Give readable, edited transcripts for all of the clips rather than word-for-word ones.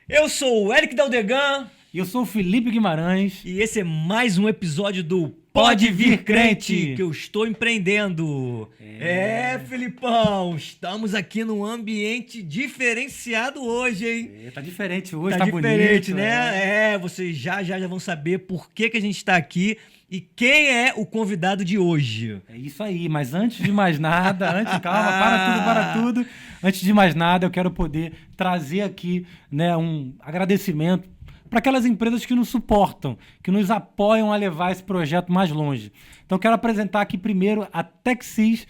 Eu sou o Eric Daldegan E eu sou o Felipe Guimarães. e esse é mais um episódio do Pode Vir Crente, que eu estou empreendendo. Felipão, estamos aqui num ambiente diferenciado hoje, hein? Tá diferente hoje, Tá tá diferente, bonito. né? Vocês já vão saber por que a gente está aqui e quem é o convidado de hoje. É isso aí, mas antes de mais nada, calma, para tudo. Antes de mais nada, eu quero poder trazer aqui, né, um agradecimento para aquelas empresas que nos suportam, que nos apoiam a levar esse projeto mais longe. Então, quero apresentar aqui primeiro a Texis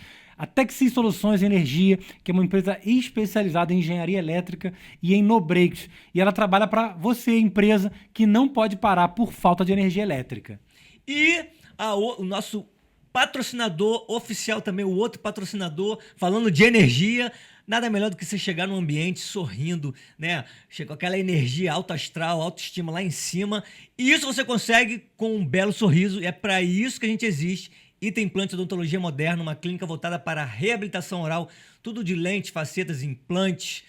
Soluções e Energia, que é uma empresa especializada em engenharia elétrica e em no-breaks. E ela trabalha para você, empresa, que não pode parar por falta de energia elétrica. E o nosso patrocinador oficial também, o outro patrocinador, falando de energia, nada melhor do que você chegar num ambiente sorrindo, né? Chega com aquela energia alta astral, autoestima lá em cima. E isso você consegue com um belo sorriso. E é para isso que a gente existe. Item Implante Odontologia Moderna, uma clínica voltada para a reabilitação oral, tudo de lentes, facetas, implantes,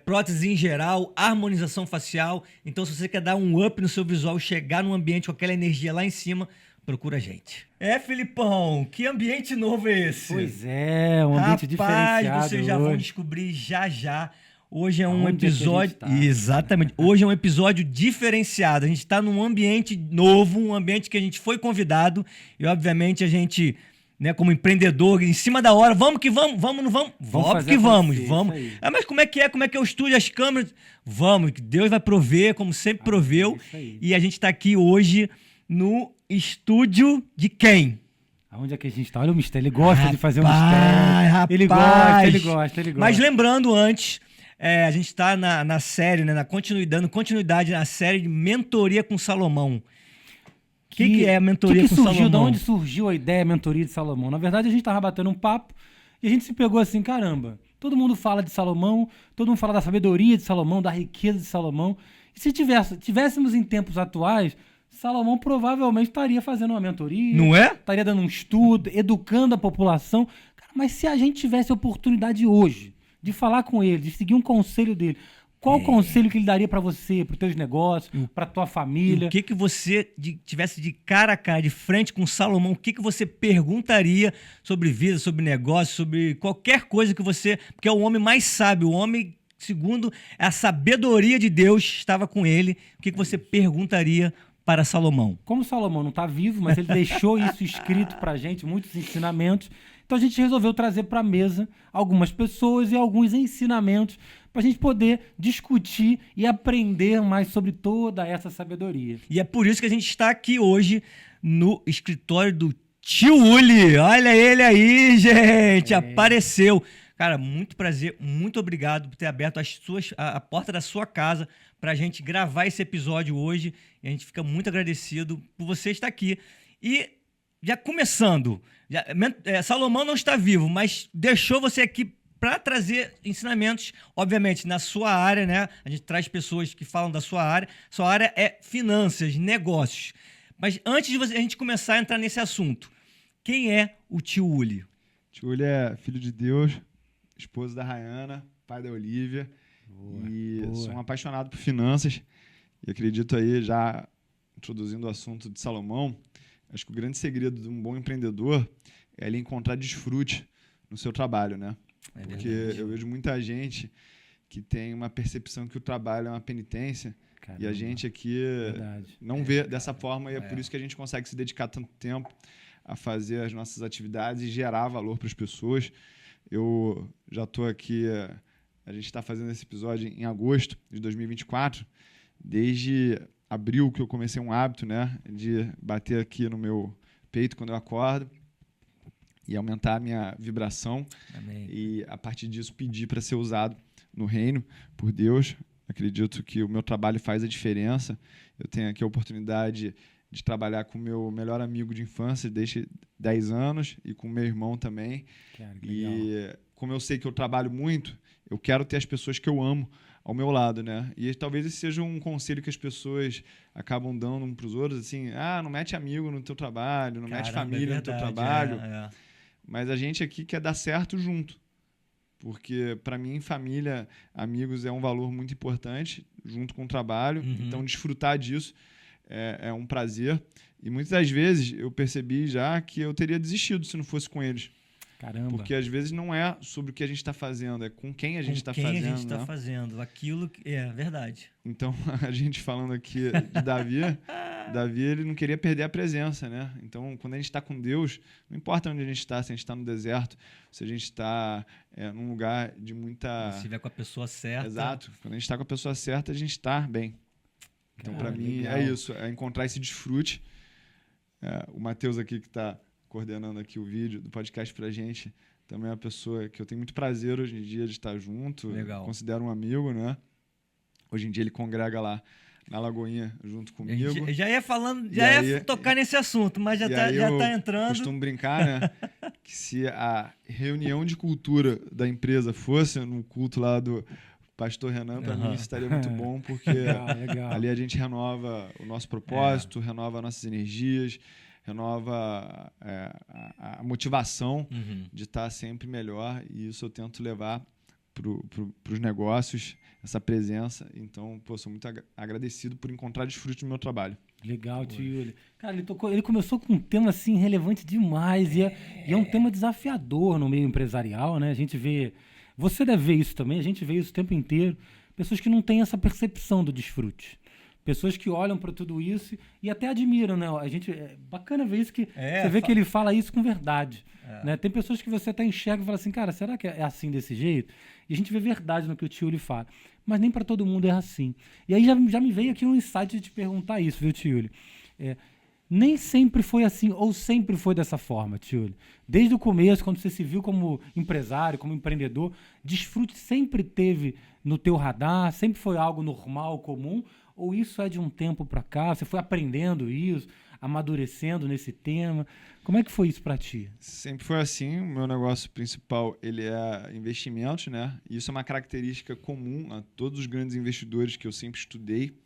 prótese em geral, harmonização facial. Então, se você quer dar um up no seu visual, chegar num ambiente com aquela energia lá em cima, procura a gente. Felipão, que ambiente novo é esse? Pois é, um ambiente diferenciado. Vocês já vão hoje. descobrir já. Hoje é um Aonde é que a episódio. gente tá? Exatamente. Hoje é um episódio diferenciado. A gente está num ambiente novo, um ambiente que a gente foi convidado. E, obviamente, a gente, né, como empreendedor, em cima da hora, vamos que vamos, vamos, não vamos? Vamos fazer que vamos, acontecer, vamos. isso aí. Mas como é que é? Como é que é o estúdio, as câmeras? Vamos, que Deus vai prover, como sempre proveu. Isso aí. E a gente está aqui hoje no estúdio de quem? Aonde é que a gente tá? Olha o mistério. Ele gosta de fazer um Rapaz, mistério. Ele gosta. Mas lembrando antes, a gente está na série, né, dando continuidade na série de Mentoria com Salomão. O que é a Mentoria com surgiu, Salomão? De onde surgiu a ideia Mentoria de Salomão? Na verdade, a gente tava batendo um papo e a gente se pegou assim, caramba, todo mundo fala de Salomão, todo mundo fala da sabedoria de Salomão, da riqueza de Salomão. E se tivéssemos em tempos atuais, Salomão provavelmente estaria fazendo uma mentoria. Não é? Estaria dando um estudo, educando a população. Cara, mas se a gente tivesse a oportunidade hoje de falar com ele, de seguir um conselho dele, qual o conselho que ele daria para você, para os teus negócios, para tua E família? o que você tivesse de cara a cara, de frente com Salomão, o que você perguntaria sobre vida, sobre negócio, sobre qualquer coisa que você... Porque é o homem mais sábio, o homem, segundo a sabedoria de Deus, estava com ele. O que você perguntaria para Salomão? Como Salomão não está vivo, mas ele deixou isso escrito para a gente, muitos ensinamentos. Então a gente resolveu trazer para a mesa algumas pessoas e alguns ensinamentos para a gente poder discutir e aprender mais sobre toda essa sabedoria. E é por isso que a gente está aqui hoje no escritório do Tio Uli. Olha ele aí, gente! Apareceu. Cara, muito prazer, muito obrigado por ter aberto a porta da sua casa para a gente gravar esse episódio hoje. E a gente fica muito agradecido por você estar aqui. E já começando, Salomão não está vivo, mas deixou você aqui para trazer ensinamentos, obviamente, na sua área, né? A gente traz pessoas que falam da sua área. Sua área é finanças, negócios. Mas antes de a gente começar a entrar nesse assunto, quem é o Tio Uli? Tio Uli é filho de Deus, esposo da Rayana, pai da Olivia. Boa. Sou um apaixonado por finanças. E acredito aí, já introduzindo o assunto de Salomão, acho que o grande segredo de um bom empreendedor é ele encontrar desfrute no seu trabalho, né? Porque eu vejo muita gente que tem uma percepção que o trabalho é uma penitência. Caramba. E a gente aqui não vê dessa forma, e é por isso que a gente consegue se dedicar tanto tempo a fazer as nossas atividades e gerar valor para as pessoas. Eu já estou aqui, a gente está fazendo esse episódio em agosto de 2024, desde abril que eu comecei um hábito, né, de bater aqui no meu peito quando eu acordo e aumentar a minha vibração. Amém. E, a partir disso, pedir para ser usado no reino por Deus. Acredito que o meu trabalho faz a diferença. Eu tenho aqui a oportunidade de trabalhar com o meu melhor amigo de infância desde 10 anos e com o meu irmão também. E como eu sei que eu trabalho muito, eu quero ter as pessoas que eu amo ao meu lado, né? E talvez esse seja um conselho que as pessoas acabam dando uns para os outros, assim, não mete amigo no teu trabalho, não mete família no teu trabalho. Mas a gente aqui quer dar certo junto. porque para mim família, amigos é um valor muito importante junto com o trabalho. Então desfrutar disso é um prazer. E muitas das vezes eu percebi já que eu teria desistido se não fosse com eles. Caramba. Porque às vezes não é sobre o que a gente está fazendo, é com quem a gente está fazendo. Com quem a gente está né? fazendo. Aquilo que é verdade. Então, a gente falando aqui de Davi, Davi ele não queria perder a presença, né? Então, quando a gente está com Deus, não importa onde a gente está, se a gente está no deserto, se a gente está num lugar de muita... Se estiver com a pessoa certa. Exato. Quando a gente está com a pessoa certa, a gente está bem. Então, para mim, legal. é isso. É encontrar esse desfrute. O Matheus aqui, que está coordenando aqui o vídeo do podcast pra gente, também é uma pessoa que eu tenho muito prazer hoje em dia de estar junto. Legal. Considero um amigo, né? Hoje em dia ele congrega lá na Lagoinha junto comigo. Já ia falando, tocar nesse assunto, mas já tá entrando. Eu costumo brincar, né? Que se a reunião de cultura da empresa fosse no culto lá do Pastor Renan, para mim isso estaria muito bom, porque legal. ali a gente renova o nosso propósito, renova nossas energias, renova a motivação de estar sempre melhor, e isso eu tento levar para os negócios, essa presença. Então, sou muito agradecido por encontrar desfrute no meu trabalho. Legal, tio Yuli. Cara, ele começou com um tema assim relevante demais e é um tema desafiador no meio empresarial, né? A gente vê, você deve ver isso também, a gente vê isso o tempo inteiro, pessoas que não têm essa percepção do desfrute. Pessoas que olham para tudo isso e até admiram, né? É bacana ver isso, que você vê que ele fala isso com verdade. Né? Tem pessoas que você até enxerga e fala assim, cara, será que é assim desse jeito? E a gente vê verdade no que o tio Yuli fala. Mas nem para todo mundo é assim. E aí já me veio aqui um insight de te perguntar isso, viu, tio Yuli? Nem sempre foi assim, ou sempre foi dessa forma, tio Yuli. Desde o começo, quando você se viu como empresário, como empreendedor, desfrute sempre teve no teu radar, sempre foi algo normal, comum, ou isso é de um tempo para cá? Você foi aprendendo isso, amadurecendo nesse tema? Como é que foi isso para ti? Sempre foi assim. O meu negócio principal ele é investimentos, né? E isso é uma característica comum a todos os grandes investidores que eu sempre estudei.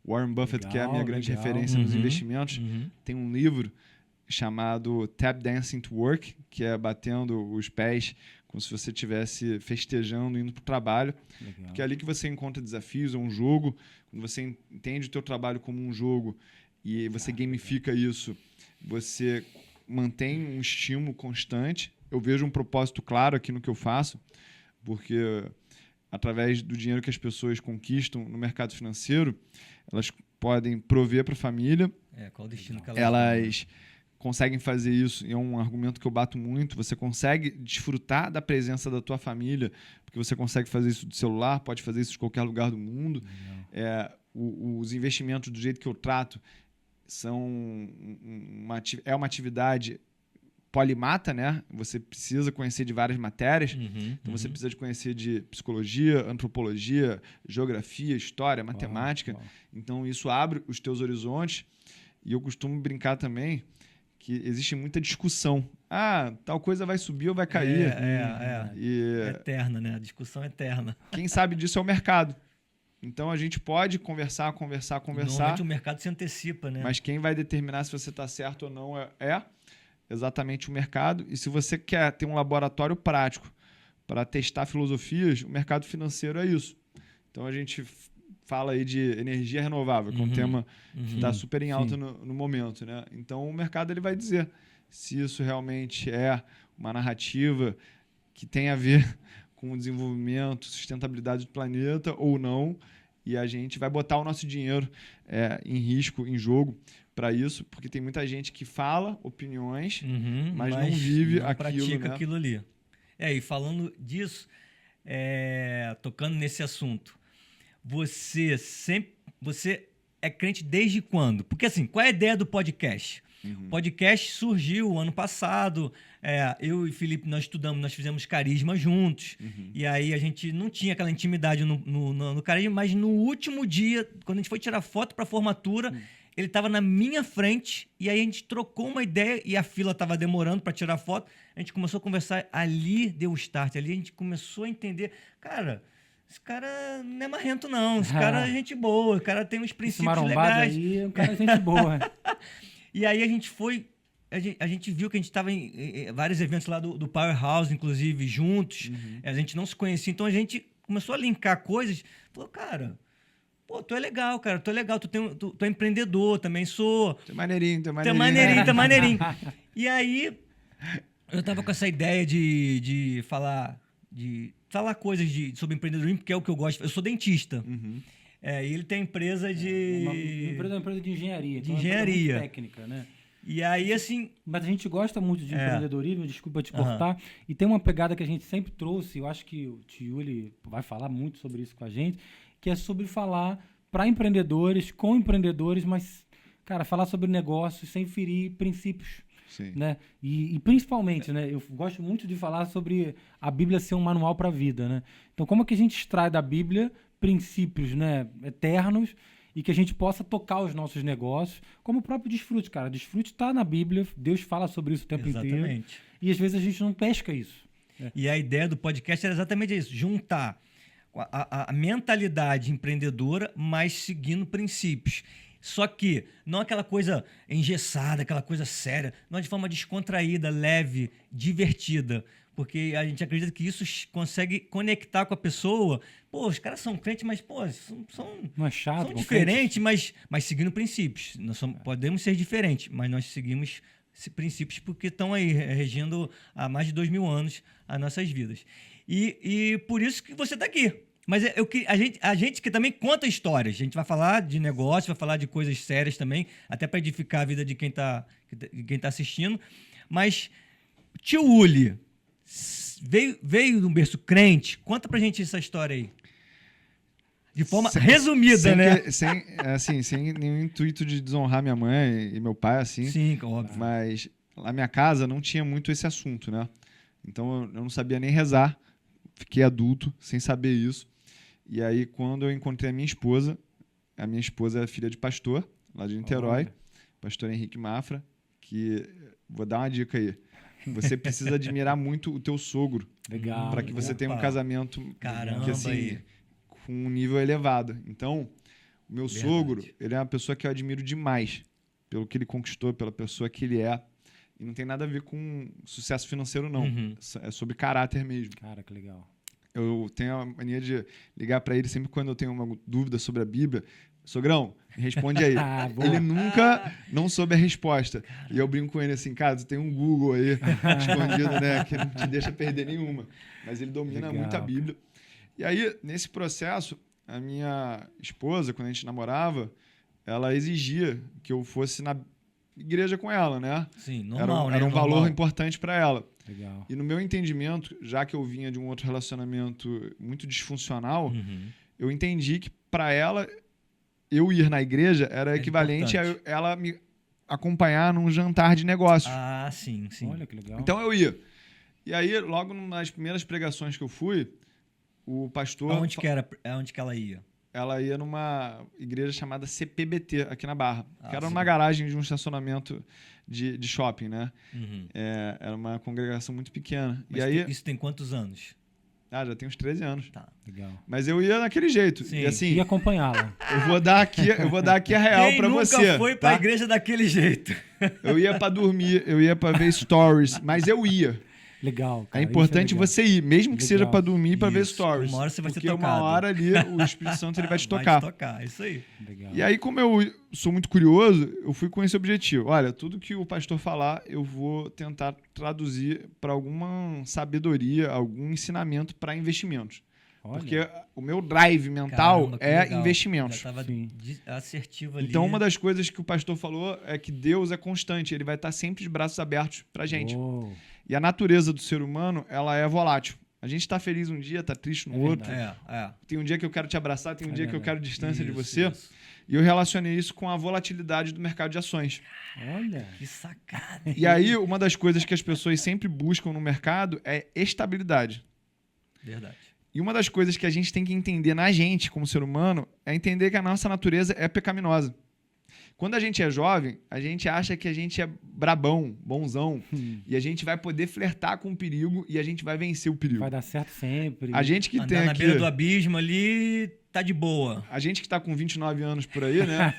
Warren Buffett, que é a minha grande referência nos investimentos, tem um livro chamado Tap Dancing to Work, que é batendo os pés como se você estivesse festejando, indo para o trabalho. Legal. Porque é ali que você encontra desafios, é um jogo. Quando você entende o teu trabalho como um jogo e você gamifica isso, você mantém um estímulo constante. Eu vejo um propósito claro aqui no que eu faço, porque através do dinheiro que as pessoas conquistam no mercado financeiro, elas podem prover para a família. Qual o destino que elas conseguem fazer isso, e é um argumento que eu bato muito. Você consegue desfrutar da presença da tua família, porque você consegue fazer isso do celular, pode fazer isso de qualquer lugar do mundo. Os investimentos, do jeito que eu trato, são uma atividade polimata, né? Você precisa conhecer de várias matérias. Então, você precisa de conhecer de psicologia, antropologia, geografia, história, matemática. Então, isso abre os teus horizontes. E eu costumo brincar também que existe muita discussão. Tal coisa vai subir ou vai cair. Eterna, né? A discussão eterna. Quem sabe disso é o mercado. Então, a gente pode conversar. Normalmente o mercado se antecipa, né? Mas quem vai determinar se você está certo ou não é exatamente o mercado. E se você quer ter um laboratório prático para testar filosofias, o mercado financeiro é isso. Então, a gente fala aí de energia renovável, que é um tema que está super em alta no momento, né? Então, o mercado ele vai dizer se isso realmente é uma narrativa que tem a ver com o desenvolvimento, sustentabilidade do planeta ou não, e a gente vai botar o nosso dinheiro em risco, em jogo, para isso, porque tem muita gente que fala opiniões, mas não vive não aquilo, pratica, né? aquilo ali. E falando disso, tocando nesse assunto, você é crente desde quando? Porque assim, qual é a ideia do podcast? O podcast surgiu ano passado, eu e Felipe, nós fizemos Carisma juntos, e aí a gente não tinha aquela intimidade no Carisma, mas no último dia, quando a gente foi tirar foto para a formatura, ele estava na minha frente, e aí a gente trocou uma ideia, e a fila estava demorando para tirar foto, a gente começou a conversar, ali deu o start, ali a gente começou a entender, cara, esse cara não é marrento não, esse cara é gente boa, o cara tem uns princípios legais. Aí, o cara é gente boa. E aí a gente foi a gente viu que a gente estava em vários eventos lá do Powerhouse, inclusive, juntos. A gente não se conhecia, então a gente começou a linkar coisas. Falou, cara, pô, tu é legal, cara, tu é legal, tu é empreendedor, também sou. Tu é maneirinho, tu é Tu é maneirinho. maneirinho, tu é maneirinho. E aí, eu tava com essa ideia de falar coisas sobre empreendedorismo, porque é o que eu gosto. Eu sou dentista. E ele tem empresa de... Uma empresa de engenharia. De então é uma empresa engenharia. muito técnica, né? E aí, assim... Mas a gente gosta muito de empreendedorismo, desculpa te cortar. E tem uma pegada que a gente sempre trouxe, eu acho que o Tio ele vai falar muito sobre isso com a gente, que é sobre falar para empreendedores, com empreendedores, mas, cara, falar sobre negócios sem ferir princípios. Sim. Né? E principalmente, né, eu gosto muito de falar sobre a Bíblia ser um manual para a vida. Né? Então, como é que a gente extrai da Bíblia princípios, né, eternos e que a gente possa tocar os nossos negócios, como o próprio desfrute, cara. Desfrute está na Bíblia, Deus fala sobre isso o tempo inteiro. E às vezes a gente não pesca isso. E a ideia do podcast era exatamente isso, juntar a mentalidade empreendedora, mas seguindo princípios. Só que não aquela coisa engessada, aquela coisa séria, não, de forma descontraída, leve, divertida. Porque a gente acredita que isso consegue conectar com a pessoa. Pô, os caras são crentes, mas pô, não é chato, são diferentes, mas seguindo princípios. Nós podemos ser diferentes, mas nós seguimos princípios porque estão aí regindo há mais de 2000 anos as nossas vidas. E por isso que você está aqui. Mas a gente que também conta histórias. A gente vai falar de negócio, vai falar de coisas sérias também, até para edificar a vida de quem tá assistindo. Mas tio Uli veio de um berço crente. Conta pra gente essa história aí. De forma resumida, né? Sem nenhum intuito de desonrar minha mãe e meu pai, assim. Sim, óbvio. Mas na minha casa não tinha muito esse assunto, né? Então eu não sabia nem rezar. Fiquei adulto sem saber isso. E aí, quando eu encontrei a minha esposa é filha de pastor, lá de Niterói, pastor Henrique Mafra, que, vou dar uma dica aí, você precisa admirar muito o teu sogro para que você tenha um casamento que, assim, com um nível elevado. Então, o meu sogro, ele é uma pessoa que eu admiro demais pelo que ele conquistou, pela pessoa que ele é. E não tem nada a ver com sucesso financeiro, não. É sobre caráter mesmo. Cara, que legal. Eu tenho a mania de ligar para ele sempre quando eu tenho uma dúvida sobre a Bíblia. Sogrão, me responde aí. Ele nunca não soube a resposta. Caramba. E eu brinco com ele assim, cara, tu tem um Google aí escondido, né? Que não te deixa perder nenhuma. Mas ele domina muito a Bíblia. E aí, nesse processo, a minha esposa, quando a gente namorava, ela exigia que eu fosse na igreja com ela, né? Sim, normal, era um valor importante para ela. Legal. E no meu entendimento, já que eu vinha de um outro relacionamento muito disfuncional, eu entendi que para ela, eu ir na igreja era equivalente a ela me acompanhar num jantar de negócios. Ah, sim, sim. Olha que legal. Então eu ia. E aí, logo nas primeiras pregações que eu fui, o pastor... Aonde que ela ia? Ela ia numa igreja chamada CPBT, aqui na Barra. Que era numa garagem de um estacionamento de shopping, né? Era uma congregação muito pequena. Mas isso tem quantos anos? Já tem uns 13 anos. Tá. Legal. Mas eu ia daquele jeito. Sim. E assim, E acompanhá-la. eu vou dar aqui a real pra você. Quem nunca foi pra igreja daquele jeito? Eu ia pra dormir, eu ia pra ver stories, mas eu ia. Legal, cara. É importante você ir, mesmo que seja pra dormir e pra ver Isso. stories. Uma hora você vai ser porque tocado. uma hora ali o Espírito Santo ele vai te tocar. Vai te tocar, isso aí. Legal. E aí, como eu sou muito curioso, eu fui com esse objetivo. Olha, tudo que o pastor falar, eu vou tentar traduzir para alguma sabedoria, algum ensinamento para investimentos. Olha. Porque o meu drive mental é investimentos. Já estava assertivo ali. Então, uma das coisas que o pastor falou é que Deus é constante, ele vai estar sempre de braços abertos pra gente. Oh. E a natureza do ser humano, ela é volátil. A gente tá feliz um dia, tá triste no outro. Tem um dia que eu quero te abraçar, tem um dia que eu quero distância de você. Isso. E eu relacionei isso com a volatilidade do mercado de ações. Olha. Que sacada. E aí, uma das coisas que as pessoas sempre buscam no mercado é estabilidade. Verdade. E uma das coisas que a gente tem que entender na gente, como ser humano, é entender que a nossa natureza é pecaminosa. Quando a gente é jovem, a gente acha que a gente é brabão, bonzão, e a gente vai poder flertar com o perigo e a gente vai vencer o perigo. Vai dar certo sempre. A gente que Andar tem na aqui... beira do abismo ali, tá de boa. A gente que tá com 29 anos por aí, né?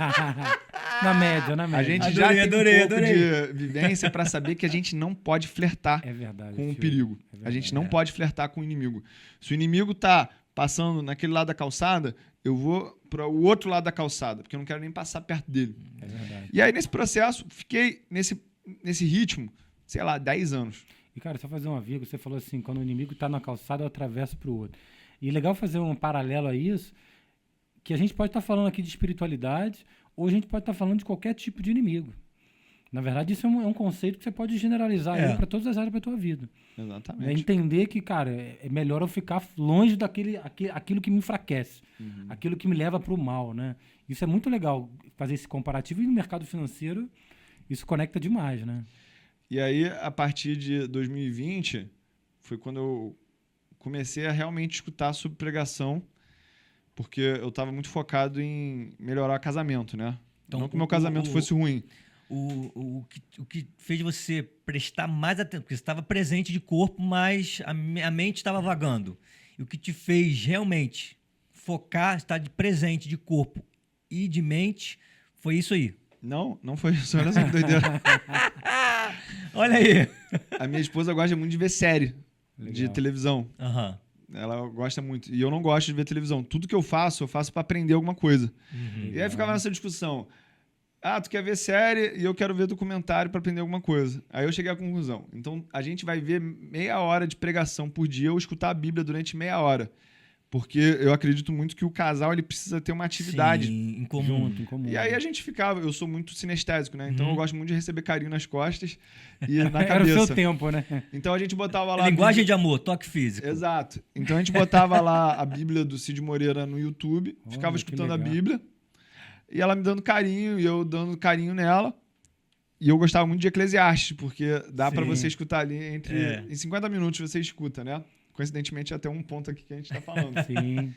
Na média, na média. A gente Adorei, já tem adorei, um pouco adorei. de vivência para saber que a gente não pode flertar É verdade. com o Fio. perigo. É A verdade. gente não pode flertar com o inimigo. Se o inimigo tá passando naquele lado da calçada, eu vou para o outro lado da calçada, porque eu não quero nem passar perto dele. É verdade. E aí, nesse processo, fiquei nesse ritmo, sei lá, 10 anos. E, cara, só fazer uma vírgula, você falou assim, quando o inimigo tá na calçada, eu atravesso pro outro. E legal fazer um paralelo a isso, que a gente pode estar falando aqui de espiritualidade, ou a gente pode estar falando de qualquer tipo de inimigo. Na verdade, isso é um conceito que você pode generalizar para todas as áreas da tua vida. Exatamente. É entender que, cara, é melhor eu ficar longe aquilo que me enfraquece, aquilo que me leva para o mal, né? Isso é muito legal, fazer esse comparativo, e no mercado financeiro isso conecta demais, né? E aí, a partir de 2020, foi quando eu comecei a realmente escutar sobre pregação, porque eu estava muito focado em melhorar o casamento, né? Então, não que o meu casamento fosse ruim. O que fez você prestar mais atenção, porque você estava presente de corpo, mas a mente estava vagando. E o que te fez realmente focar, estar presente de corpo e de mente, foi isso aí. Não foi isso. Olha só que doideira. Olha aí. A minha esposa gosta muito de ver série de Legal. televisão. Aham. Ela gosta muito. E eu não gosto de ver televisão. Tudo que eu faço para aprender alguma coisa. E aí ficava nessa discussão. Ah, tu quer ver série e eu quero ver documentário para aprender alguma coisa. Aí eu cheguei à conclusão. Então, a gente vai ver meia hora de pregação por dia ou escutar a Bíblia durante meia hora. Porque eu acredito muito que o casal ele precisa ter uma atividade. Sim, em comum. Junto, em comum. E aí a gente ficava... Eu sou muito sinestésico, né? Então eu gosto muito de receber carinho nas costas e na Era o cabeça. seu tempo, né? Então a gente botava lá... a Linguagem Bíblia- de amor, toque físico. Exato. Então a gente botava lá a Bíblia do Cid Moreira no YouTube, Olha, ficava que escutando a legal. Bíblia, e ela me dando carinho, e eu dando carinho nela. E eu gostava muito de Eclesiastes, porque dá pra Sim. você escutar ali É. em 50 minutos você escuta, né? Coincidentemente, até um ponto aqui que a gente tá falando. Sim.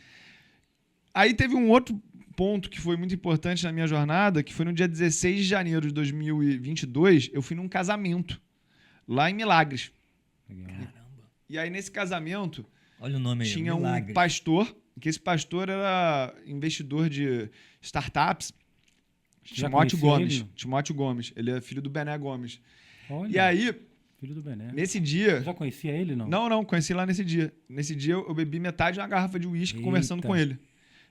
Aí teve um outro ponto que foi muito importante na minha jornada, que foi no dia 16 de janeiro de 2022, eu fui num casamento, lá em Milagres. Legal. Caramba. E aí, nesse casamento, Olha o nome aí. tinha Milagre. um pastor, que esse pastor era investidor de startups, Já Timóteo conhecia Gomes. ele? Timóteo Gomes. Ele é filho do Bené Gomes. Olha, E aí, filho do Bené. nesse dia... Você já conhecia ele, não? Não, conheci lá nesse dia. Nesse dia, eu bebi metade de uma garrafa de uísque Eita. conversando com ele.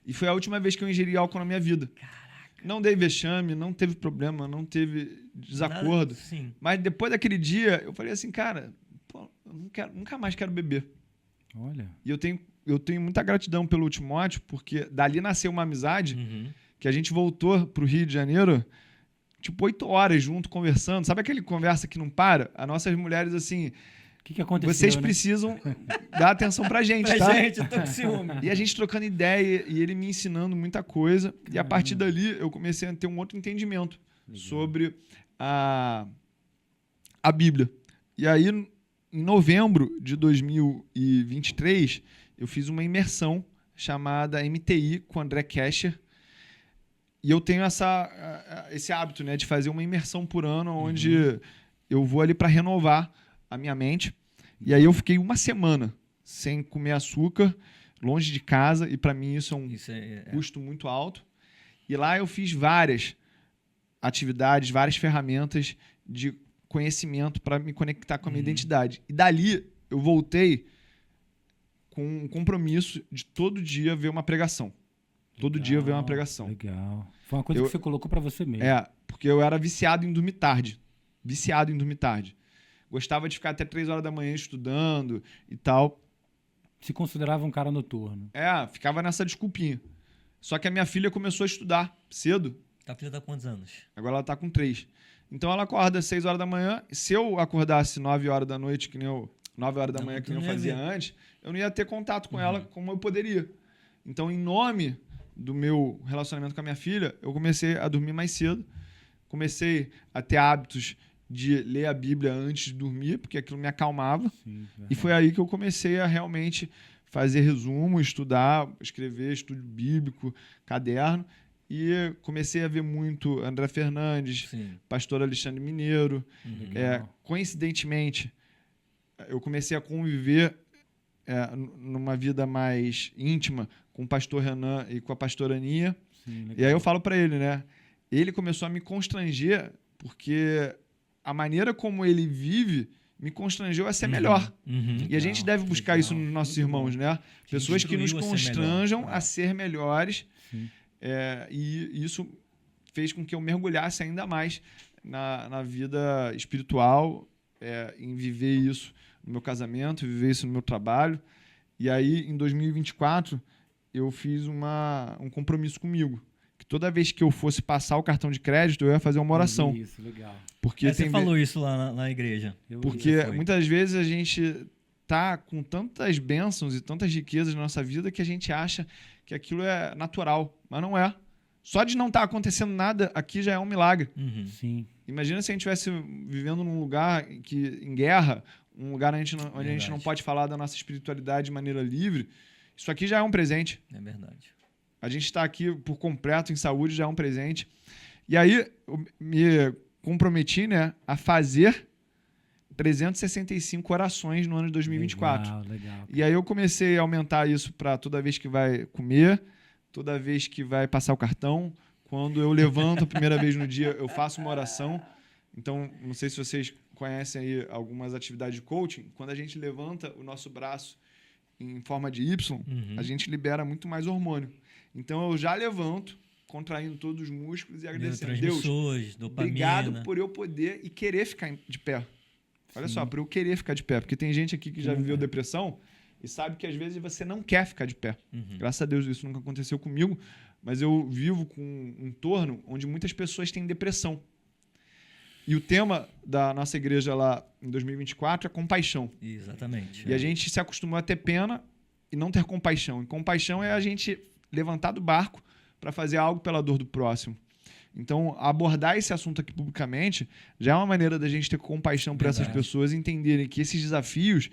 E foi a última vez que eu ingeri álcool na minha vida. Caraca. Não dei vexame, não teve problema, não teve desacordo. Nada- Sim. Mas depois daquele dia, eu falei assim, cara, pô, eu nunca mais quero beber. Olha. E eu tenho muita gratidão pelo Timóteo, porque dali nasceu uma amizade Uhum. que a gente voltou pro Rio de Janeiro, tipo, 8 horas junto, conversando. Sabe aquele conversa que não para? As nossas mulheres, assim, O que aconteceu, vocês né? precisam dar atenção pra gente, Pra tá? gente, eu tô com ciúme. E a gente trocando ideia e ele me ensinando muita coisa. E a partir dali eu comecei a ter um outro entendimento sobre a Bíblia. E aí, em novembro de 2023, eu fiz uma imersão chamada MTI com André Kesher. E eu tenho esse hábito, né, de fazer uma imersão por ano, onde eu vou ali para renovar a minha mente. E aí eu fiquei uma semana sem comer açúcar, longe de casa, e para mim isso é um Isso é... custo muito alto. E lá eu fiz várias atividades, várias ferramentas de conhecimento para me conectar com a minha identidade. E dali eu voltei com um compromisso de todo dia ver uma pregação. Todo dia eu ver uma pregação. Legal. Foi uma coisa que você colocou pra você mesmo. Porque eu era viciado em dormir tarde. Viciado em dormir tarde. Gostava de ficar até 3 horas da manhã estudando e tal. Se considerava um cara noturno. Ficava nessa desculpinha. Só que a minha filha começou a estudar cedo. Tá filha tá com quantos anos? Agora ela tá com 3. Então ela acorda às 6 horas da manhã. Se eu acordasse 9 horas da noite, que nem eu... 9 horas da manhã, que nem eu fazia antes, eu não ia ter contato com ela como eu poderia. Então, em nome do meu relacionamento com a minha filha, eu comecei a dormir mais cedo. Comecei a ter hábitos de ler a Bíblia antes de dormir, porque aquilo me acalmava. Sim, E foi aí que eu comecei a realmente fazer resumo, estudar, escrever estudo bíblico, caderno. E comecei a ver muito André Fernandes, Sim. pastor Alexandre Mineiro. Legal. Coincidentemente, eu comecei a conviver numa vida mais íntima com o pastor Renan e com a pastora Aninha. Sim, legal. E aí eu falo para ele, né? ele começou a me constranger, porque a maneira como ele vive me constrangeu a ser melhor. E a gente deve buscar isso nos nossos irmãos, né? Pessoas que nos constranjam a ser melhores. E isso fez com que eu mergulhasse ainda mais na vida espiritual, em viver isso no meu casamento, viver isso no meu trabalho. E aí, em 2024, eu fiz um compromisso comigo. Que toda vez que eu fosse passar o cartão de crédito, eu ia fazer uma oração. Isso, legal. Porque você falou isso lá na igreja. Porque muitas vezes a gente tá com tantas bênçãos e tantas riquezas na nossa vida que a gente acha que aquilo é natural, mas não é. Só de não estar acontecendo nada aqui já é um milagre. Sim. Imagina se a gente estivesse vivendo num lugar em guerra, um lugar onde a gente não pode falar da nossa espiritualidade de maneira livre. Isso aqui já é um presente. É verdade. A gente está aqui por completo em saúde, já é um presente. E aí eu me comprometi, né, a fazer 365 orações no ano de 2024. Legal. E aí eu comecei a aumentar isso para toda vez que vai comer, toda vez que vai passar o cartão. Quando eu levanto a primeira vez no dia, eu faço uma oração. Então, não sei se vocês conhecem aí algumas atividades de coaching. Quando a gente levanta o nosso braço em forma de Y, a gente libera muito mais hormônio. Então, eu já levanto, contraindo todos os músculos e agradecendo. Deus, dopamina. Obrigado por eu poder e querer ficar de pé. Olha só, por eu querer ficar de pé. Porque tem gente aqui que já viveu depressão e sabe que às vezes você não quer ficar de pé. Graças a Deus isso nunca aconteceu comigo, mas eu vivo com um entorno onde muitas pessoas têm depressão. E o tema da nossa igreja lá em 2024 é compaixão. Exatamente. E a gente se acostumou a ter pena e não ter compaixão. E compaixão é a gente levantar do barco para fazer algo pela dor do próximo. Então, abordar esse assunto aqui publicamente já é uma maneira da gente ter compaixão por essas pessoas e entenderem que esses desafios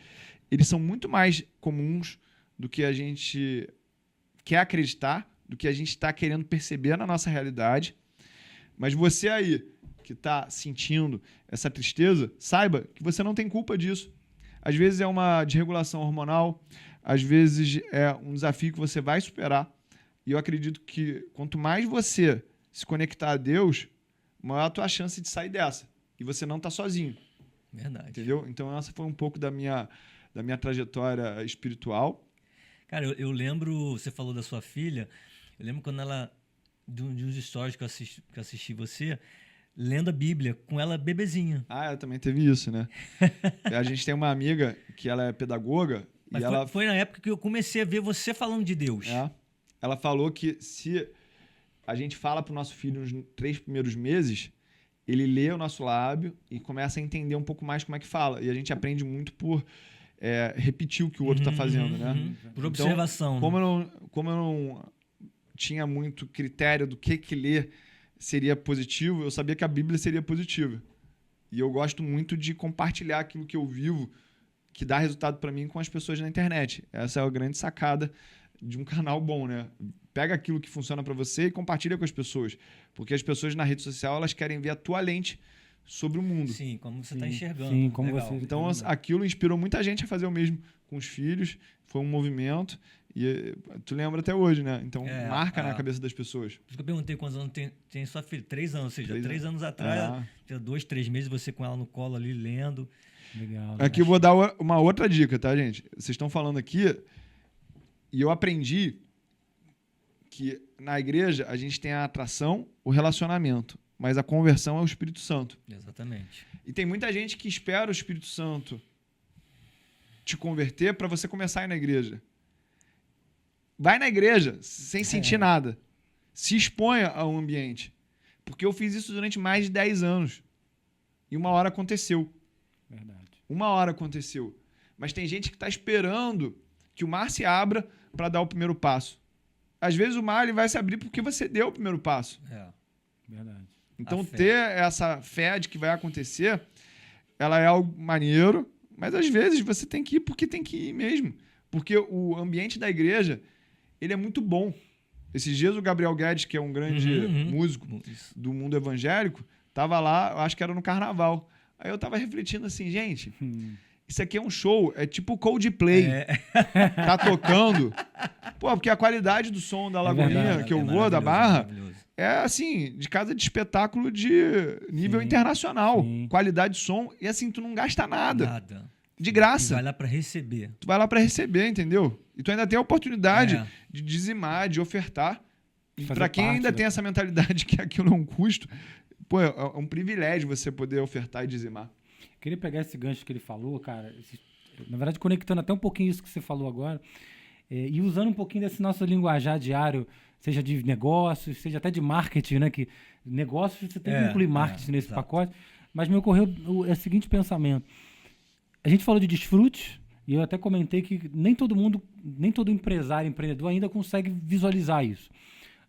eles são muito mais comuns do que a gente quer acreditar, do que a gente está querendo perceber na nossa realidade. Mas você aí que está sentindo essa tristeza, saiba que você não tem culpa disso. Às vezes é uma desregulação hormonal, às vezes é um desafio que você vai superar. E eu acredito que quanto mais você se conectar a Deus, maior a tua chance de sair dessa. E você não está sozinho. Verdade. Entendeu? Então essa foi um pouco da minha trajetória espiritual. Cara, eu lembro, você falou da sua filha, eu lembro quando ela, de uns stories que eu assisti você, lendo a Bíblia, com ela bebezinha. Ah, ela também teve isso, né? A gente tem uma amiga que ela é pedagoga. Mas foi na época que eu comecei a ver você falando de Deus. Ela falou que se a gente fala para o nosso filho nos 3 primeiros meses, ele lê o nosso lábio e começa a entender um pouco mais como é que fala. E a gente aprende muito por repetir o que o outro está fazendo, né? Por observação. Então, como eu não tinha muito critério do que ler seria positivo, eu sabia que a Bíblia seria positiva. E eu gosto muito de compartilhar aquilo que eu vivo, que dá resultado para mim, com as pessoas na internet. Essa é a grande sacada de um canal bom, né? Pega aquilo que funciona para você e compartilha com as pessoas. Porque as pessoas na rede social, elas querem ver a tua lente sobre o mundo. Sim, como você está enxergando. Sim, como legal. você... Então, aquilo inspirou muita gente a fazer o mesmo com os filhos. Foi um movimento. E tu lembra até hoje, né? Então, marca na cabeça das pessoas. Por isso que eu perguntei quantos anos tem sua filha. 3 anos, ou seja, 3 anos atrás, tinha 2, 3 meses, você com ela no colo ali, lendo. Legal. Aqui eu vou dar uma outra dica, tá, gente? Vocês estão falando aqui, e eu aprendi que na igreja a gente tem a atração, o relacionamento, mas a conversão é o Espírito Santo. Exatamente. E tem muita gente que espera o Espírito Santo te converter para você começar a ir na igreja. Vai na igreja sem sentir nada. Se exponha ao ambiente. Porque eu fiz isso durante mais de 10 anos. E uma hora aconteceu. Verdade. Uma hora aconteceu. Mas tem gente que está esperando que o mar se abra para dar o primeiro passo. Às vezes o mar ele vai se abrir porque você deu o primeiro passo. Verdade. Então ter essa fé de que vai acontecer, ela é algo maneiro, mas às vezes você tem que ir porque tem que ir mesmo. Porque o ambiente da igreja, ele é muito bom. Esses dias o Gabriel Guedes, que é um grande músico do mundo evangélico, estava lá, eu acho que era no carnaval. Aí eu estava refletindo assim, gente, isso aqui é um show, é tipo Coldplay. Tá tocando. Pô, porque a qualidade do som da Lagoinha, que eu vou, da Barra, é assim, de casa de espetáculo de nível internacional. Sim. Qualidade de som. E assim, tu não gasta nada. Nada. De Tu graça. vai lá pra receber. Tu vai lá para receber, entendeu? E tu ainda tem a oportunidade É. de dizimar, de ofertar. E Fazer para quem parte ainda da- tem essa mentalidade que aquilo é um custo, pô, é um privilégio você poder ofertar e dizimar. Queria pegar esse gancho que ele falou, cara. Na verdade, conectando até um pouquinho isso que você falou agora, e usando um pouquinho desse nosso linguajar diário, seja de negócios, seja até de marketing, né? Que negócios você tem que incluir marketing nesse exato. pacote. Mas me ocorreu o seguinte pensamento. A gente falou de desfrute, e eu até comentei que nem todo empresário, empreendedor ainda consegue visualizar isso.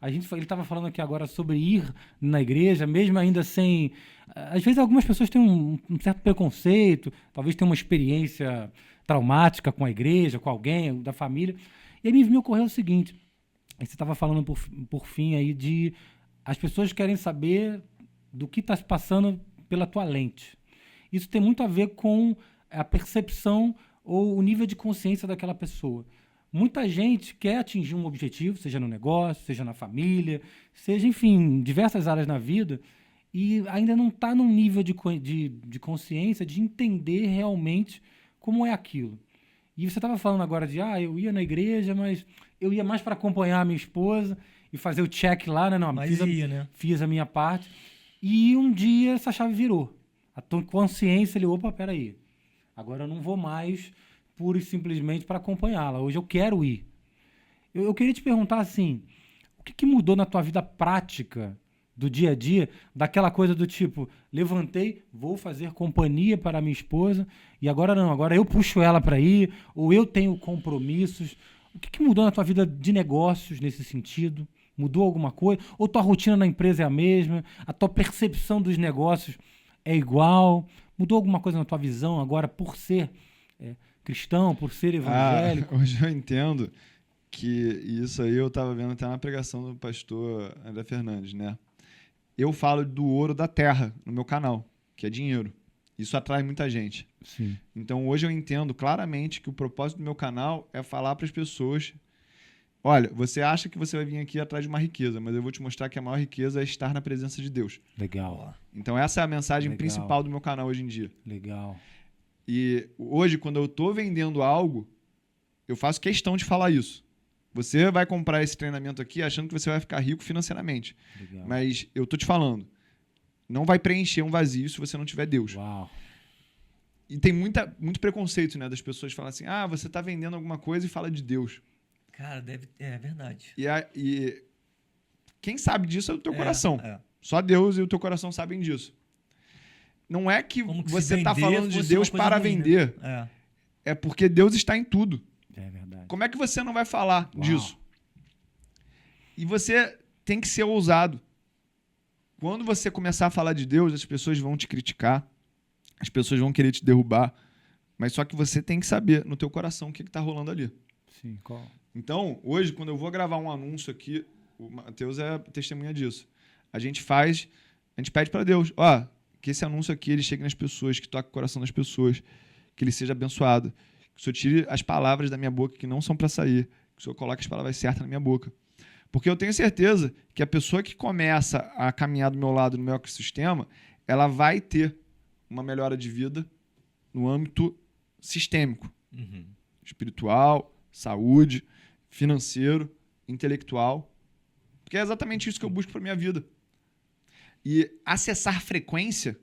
Ele estava falando aqui agora sobre ir na igreja, mesmo ainda sem... Às vezes algumas pessoas têm um certo preconceito, talvez tenham uma experiência traumática com a igreja, com alguém, da família. E aí me ocorreu o seguinte, aí você estava falando por fim aí de... As pessoas querem saber do que está se passando pela tua lente. Isso tem muito a ver com a percepção ou o nível de consciência daquela pessoa. Muita gente quer atingir um objetivo, seja no negócio, seja na família, seja, enfim, em diversas áreas na vida, e ainda não está num nível de consciência de entender realmente como é aquilo. E você estava falando agora de, eu ia na igreja, mas eu ia mais para acompanhar a minha esposa e fazer o check lá, né? Não, Mas né? fiz a minha parte. E um dia essa chave virou. A tua consciência, opa, peraí, agora eu não vou mais pura e simplesmente para acompanhá-la. Hoje eu quero ir. Eu queria te perguntar assim, o que mudou na tua vida prática do dia a dia, daquela coisa do tipo, levantei, vou fazer companhia para minha esposa e agora não, agora eu puxo ela para ir, ou eu tenho compromissos. O que mudou na tua vida de negócios nesse sentido? Mudou alguma coisa? Ou tua rotina na empresa é a mesma? A tua percepção dos negócios é igual? Mudou alguma coisa na tua visão agora por ser cristão, por ser evangélico? Hoje eu entendo que isso aí eu estava vendo até na pregação do pastor André Fernandes, né? Eu falo do ouro da terra no meu canal, que é dinheiro. Isso atrai muita gente. Sim. Então hoje eu entendo claramente que o propósito do meu canal é falar para as pessoas: olha, você acha que você vai vir aqui atrás de uma riqueza, mas eu vou te mostrar que a maior riqueza é estar na presença de Deus. Legal. Então essa é a mensagem Legal. principal do meu canal hoje em dia. Legal. E hoje, quando eu estou vendendo algo, eu faço questão de falar isso. Você vai comprar esse treinamento aqui achando que você vai ficar rico financeiramente. Legal. Mas eu tô te falando, não vai preencher um vazio se você não tiver Deus. Uau. E tem muito preconceito, né, das pessoas falarem assim: você está vendendo alguma coisa e fala de Deus. Cara, é verdade. E quem sabe disso é o teu coração. É. Só Deus e o teu coração sabem disso. Não é que Como que você se está vender falando de fosse Deus uma coisa para ruim, né? vender. É porque Deus está em tudo. É verdade. Como é que você não vai falar Uau. disso? E você tem que ser ousado. Quando você começar a falar de Deus, as pessoas vão te criticar, as pessoas vão querer te derrubar, mas só que você tem que saber no teu coração o que está rolando ali. Sim, qual? Então, hoje, quando eu vou gravar um anúncio aqui, o Matheus é testemunha disso. A gente pede para Deus, que esse anúncio aqui ele chegue nas pessoas, que toque o coração das pessoas, que ele seja abençoado, que o Senhor tire as palavras da minha boca que não são para sair, que o Senhor coloque as palavras certas na minha boca. Porque eu tenho certeza que a pessoa que começa a caminhar do meu lado, no meu ecossistema, ela vai ter uma melhora de vida no âmbito sistêmico, espiritual, saúde, financeiro, intelectual. Porque é exatamente isso que eu busco para minha vida. E acessar frequência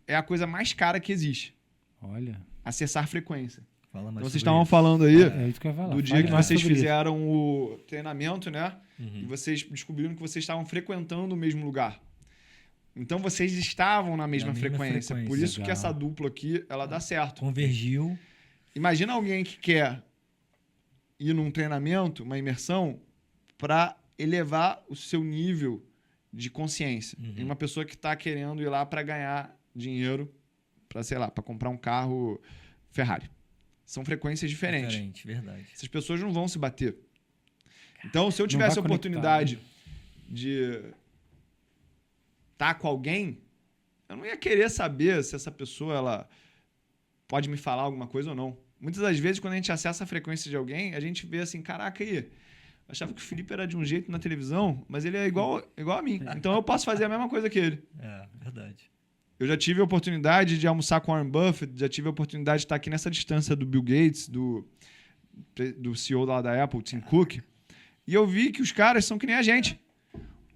é a coisa mais cara que existe. Olha. Acessar frequência. Fala mais Então, sobre vocês estavam isso. falando aí É isso que eu ia falar. do dia Fale que mais vocês sobre isso. fizeram o treinamento, né? E vocês descobriram que vocês estavam frequentando o mesmo lugar. Então, vocês estavam na mesma frequência. Por isso Legal. que essa dupla aqui, ela dá certo. Convergiu. Imagina alguém que quer ir num treinamento, uma imersão, para elevar o seu nível de consciência. E uma pessoa que está querendo ir lá para ganhar dinheiro, para, sei lá, para comprar um carro Ferrari. São frequências diferentes. Diferente, verdade. Essas pessoas não vão se bater. Então, se eu Não tivesse a vai oportunidade de estar com alguém, eu não ia querer saber se essa pessoa ela pode me falar alguma coisa ou não. Muitas das vezes, quando a gente acessa a frequência de alguém, a gente vê assim, caraca, aí, achava que o Felipe era de um jeito na televisão, mas ele é igual a mim. Então eu posso fazer a mesma coisa que ele. É, verdade. Eu já tive a oportunidade de almoçar com o Warren Buffett, já tive a oportunidade de estar aqui nessa distância do Bill Gates, do CEO lá da Apple, Tim Cook, e eu vi que os caras são que nem a gente.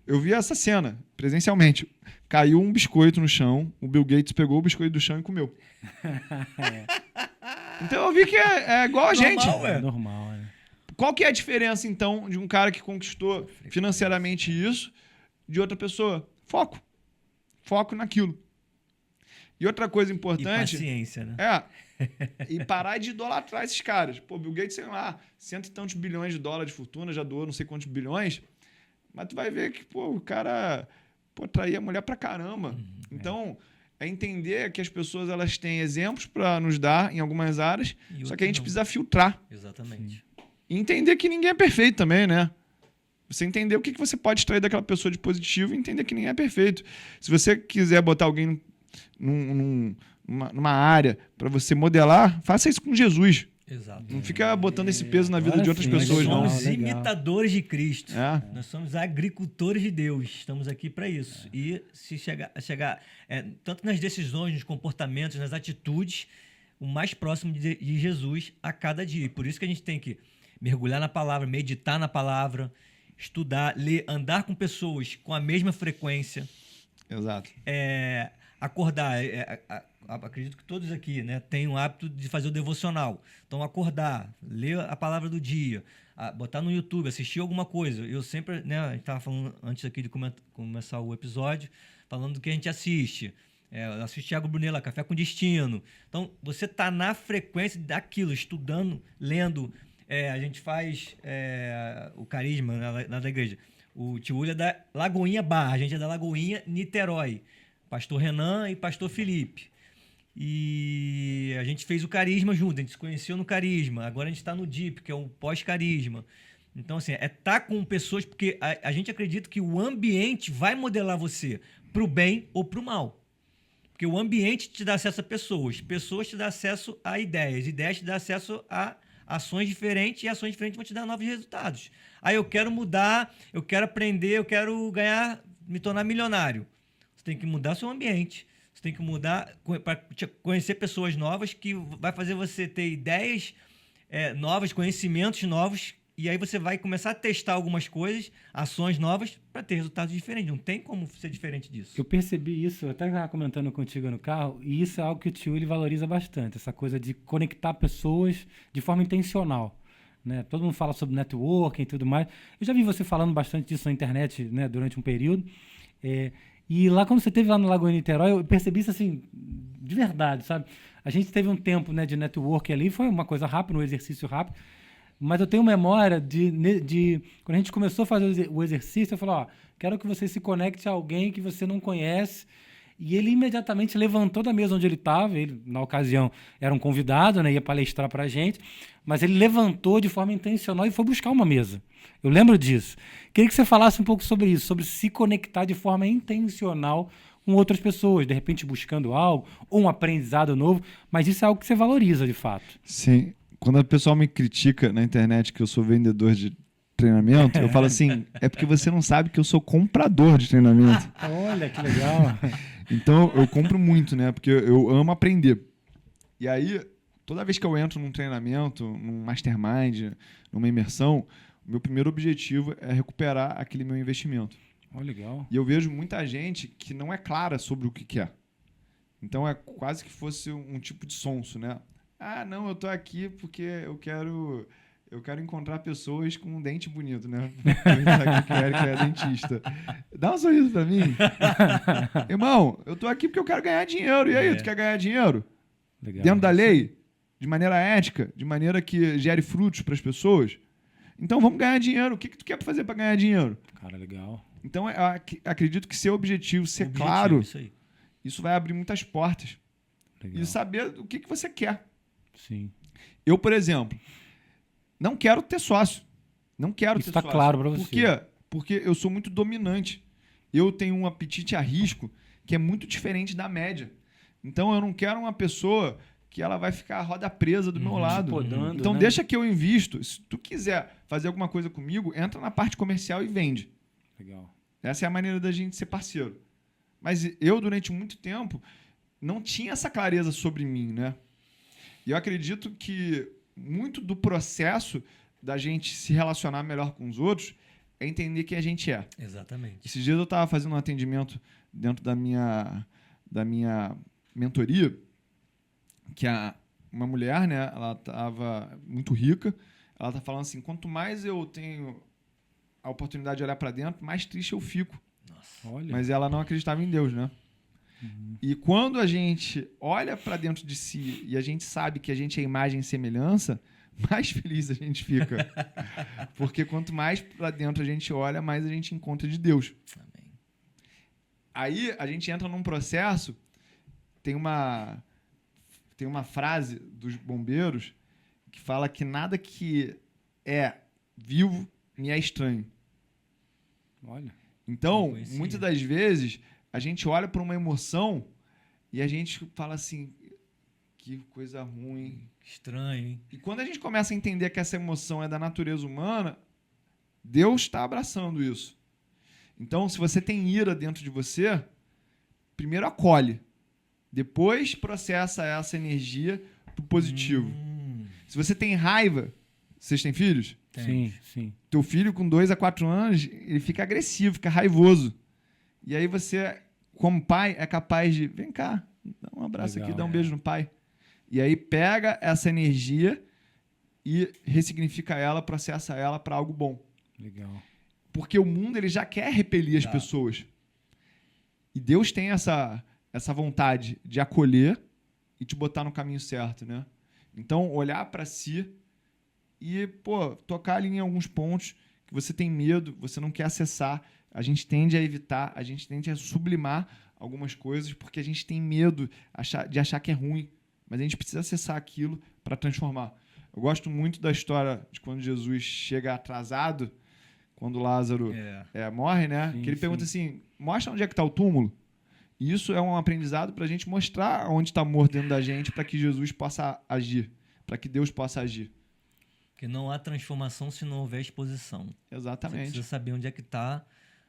Eu vi essa cena, presencialmente. Caiu um biscoito no chão, o Bill Gates pegou o biscoito do chão e comeu. Então eu vi que é igual a gente. É normal, né? Qual que é a diferença, então, de um cara que conquistou financeiramente isso de outra pessoa? Foco. Foco naquilo. E outra coisa importante... E paciência, né? E parar de idolatrar esses caras. Pô, Bill Gates, sei lá, cento e tantos bilhões de dólares de fortuna, já doou não sei quantos bilhões, mas tu vai ver que, pô, o cara traía a mulher pra caramba. Então, é entender que as pessoas elas têm exemplos para nos dar em algumas áreas, só que a gente precisa filtrar. Exatamente. E entender que ninguém é perfeito também, né? Você entender o que você pode extrair daquela pessoa de positivo e entender que ninguém é perfeito. Se você quiser botar alguém numa área para você modelar, faça isso com Jesus. Exato. Não fica botando esse peso na vida de outras pessoas, Nós não. somos imitadores de Cristo. É. Nós somos agricultores de Deus. Estamos aqui para isso. E se chegar tanto nas decisões, nos comportamentos, nas atitudes, o mais próximo de Jesus a cada dia. E por isso que a gente tem que mergulhar na palavra, meditar na palavra, estudar, ler, andar com pessoas com a mesma frequência. Exato. Acordar. Acredito que todos aqui, né, têm o hábito de fazer o devocional. Então, acordar, ler a palavra do dia, botar no YouTube, assistir alguma coisa. Eu sempre, né, a gente estava falando antes aqui de começar o episódio, falando do que a gente assiste. Eu assisto Thiago Brunet lá, Café com Destino. Então, você está na frequência daquilo, estudando, lendo. A gente faz o Carisma lá da igreja. O tio Uli é da Lagoinha Barra, a gente é da Lagoinha Niterói. Pastor Renan e Pastor Felipe. E a gente fez o Carisma junto, a gente se conheceu no Carisma. Agora a gente está no DIP, que é o pós-Carisma. Então, assim, estar com pessoas, porque a gente acredita que o ambiente vai modelar você para o bem ou para o mal. Porque o ambiente te dá acesso a pessoas te dão acesso a ideias te dão acesso a ações diferentes, e ações diferentes vão te dar novos resultados. Aí eu quero mudar, eu quero aprender, eu quero ganhar, me tornar milionário. Você tem que mudar seu ambiente. Você tem que mudar para conhecer pessoas novas que vai fazer você ter ideias novas, conhecimentos novos, e aí você vai começar a testar algumas coisas, ações novas, para ter resultados diferentes. Não tem como ser diferente disso. Eu percebi isso, eu até estava comentando contigo no carro, e isso é algo que o tio ele valoriza bastante, essa coisa de conectar pessoas de forma intencional. Né? Todo mundo fala sobre networking e tudo mais. Eu já vi você falando bastante disso na internet, né, durante um período. E lá, quando você esteve lá no Lagoinha Niterói, eu percebi isso assim, de verdade, sabe? A gente teve um tempo, né, de network ali, foi uma coisa rápida, um exercício rápido, mas eu tenho memória de quando a gente começou a fazer o exercício, eu falei, quero que você se conecte a alguém que você não conhece, e ele imediatamente levantou da mesa onde ele estava, ele, na ocasião, era um convidado, né, ia palestrar para a gente, mas ele levantou de forma intencional e foi buscar uma mesa. Eu lembro disso. Queria que você falasse um pouco sobre isso, sobre se conectar de forma intencional com outras pessoas, de repente buscando algo, ou um aprendizado novo, mas isso é algo que você valoriza, de fato. Sim. Quando o pessoal me critica na internet que eu sou vendedor de treinamento, eu falo assim, é porque você não sabe que eu sou comprador de treinamento. Olha, que legal. Então, eu compro muito, né? Porque eu amo aprender. E aí, toda vez que eu entro num treinamento, num mastermind, numa imersão, o meu primeiro objetivo é recuperar aquele meu investimento. Legal. E eu vejo muita gente que não é clara sobre o que quer. Então, é quase que fosse um tipo de sonso, né? Não, eu tô aqui porque eu quero encontrar pessoas com um dente bonito, né? Que é dentista. Dá um sorriso pra mim. Irmão, eu tô aqui porque eu quero ganhar dinheiro. E aí, tu quer ganhar dinheiro? Legal. Dentro da lei? De maneira ética? De maneira que gere frutos para as pessoas? Então, vamos ganhar dinheiro. O que tu quer fazer para ganhar dinheiro? Cara, legal. Então, eu acredito que ser objetivo, ser claro, isso vai abrir muitas portas. Legal. E saber o que você quer. Sim. Eu, por exemplo, não quero ter sócio. Não quero ter sócio. Isso está claro para você. Por quê? Porque eu sou muito dominante. Eu tenho um apetite a risco que é muito diferente da média. Então, eu não quero uma pessoa porque ela vai ficar a roda presa do meu lado. podando, Então né? deixa que eu invisto. Se tu quiser fazer alguma coisa comigo, entra na parte comercial e vende. Legal. Essa é a maneira da gente ser parceiro. Mas eu, durante muito tempo, não tinha essa clareza sobre mim, né? E eu acredito que muito do processo da gente se relacionar melhor com os outros é entender quem a gente é. Exatamente. Esses dias eu estava fazendo um atendimento dentro da minha mentoria, que uma mulher, né, ela estava muito rica, ela está falando assim, quanto mais eu tenho a oportunidade de olhar para dentro, mais triste eu fico. Nossa. Olha. Mas ela não acreditava em Deus, né? E quando a gente olha para dentro de si e a gente sabe que a gente é imagem e semelhança, mais feliz a gente fica. Porque quanto mais para dentro a gente olha, mais a gente encontra de Deus. Amém. Aí a gente entra num processo, tem uma frase dos bombeiros que fala que nada que é vivo me é estranho. Olha. Então, Não conhecia. muitas das vezes, a gente olha para uma emoção e a gente fala assim, que coisa ruim. Estranho, hein? E quando a gente começa a entender que essa emoção é da natureza humana, Deus está abraçando isso. Então, se você tem ira dentro de você, primeiro acolhe. Depois processa essa energia pro positivo. Se você tem raiva, vocês têm filhos? Sim, sim. Teu filho com 2 a 4 anos, ele fica agressivo, fica raivoso. E aí você, como pai, é capaz de, vem cá, dá um abraço Legal, aqui, dá um beijo no pai. E aí pega essa energia e ressignifica ela, processa ela para algo bom. Legal. Porque o mundo ele já quer repelir as Tá. pessoas. E Deus tem essa vontade de acolher e te botar no caminho certo, né? Então, olhar para si e, tocar ali em alguns pontos que você tem medo, você não quer acessar. A gente tende a evitar, a gente tende a sublimar algumas coisas porque a gente tem medo de achar que é ruim. Mas a gente precisa acessar aquilo para transformar. Eu gosto muito da história de quando Jesus chega atrasado, quando Lázaro morre, né? Sim, que ele sim. pergunta assim, mostra onde é que está o túmulo. E isso é um aprendizado para a gente mostrar onde está morto dentro da gente para que Jesus possa agir, para que Deus possa agir. Porque não há transformação se não houver exposição. Você Exatamente. precisa saber onde é que está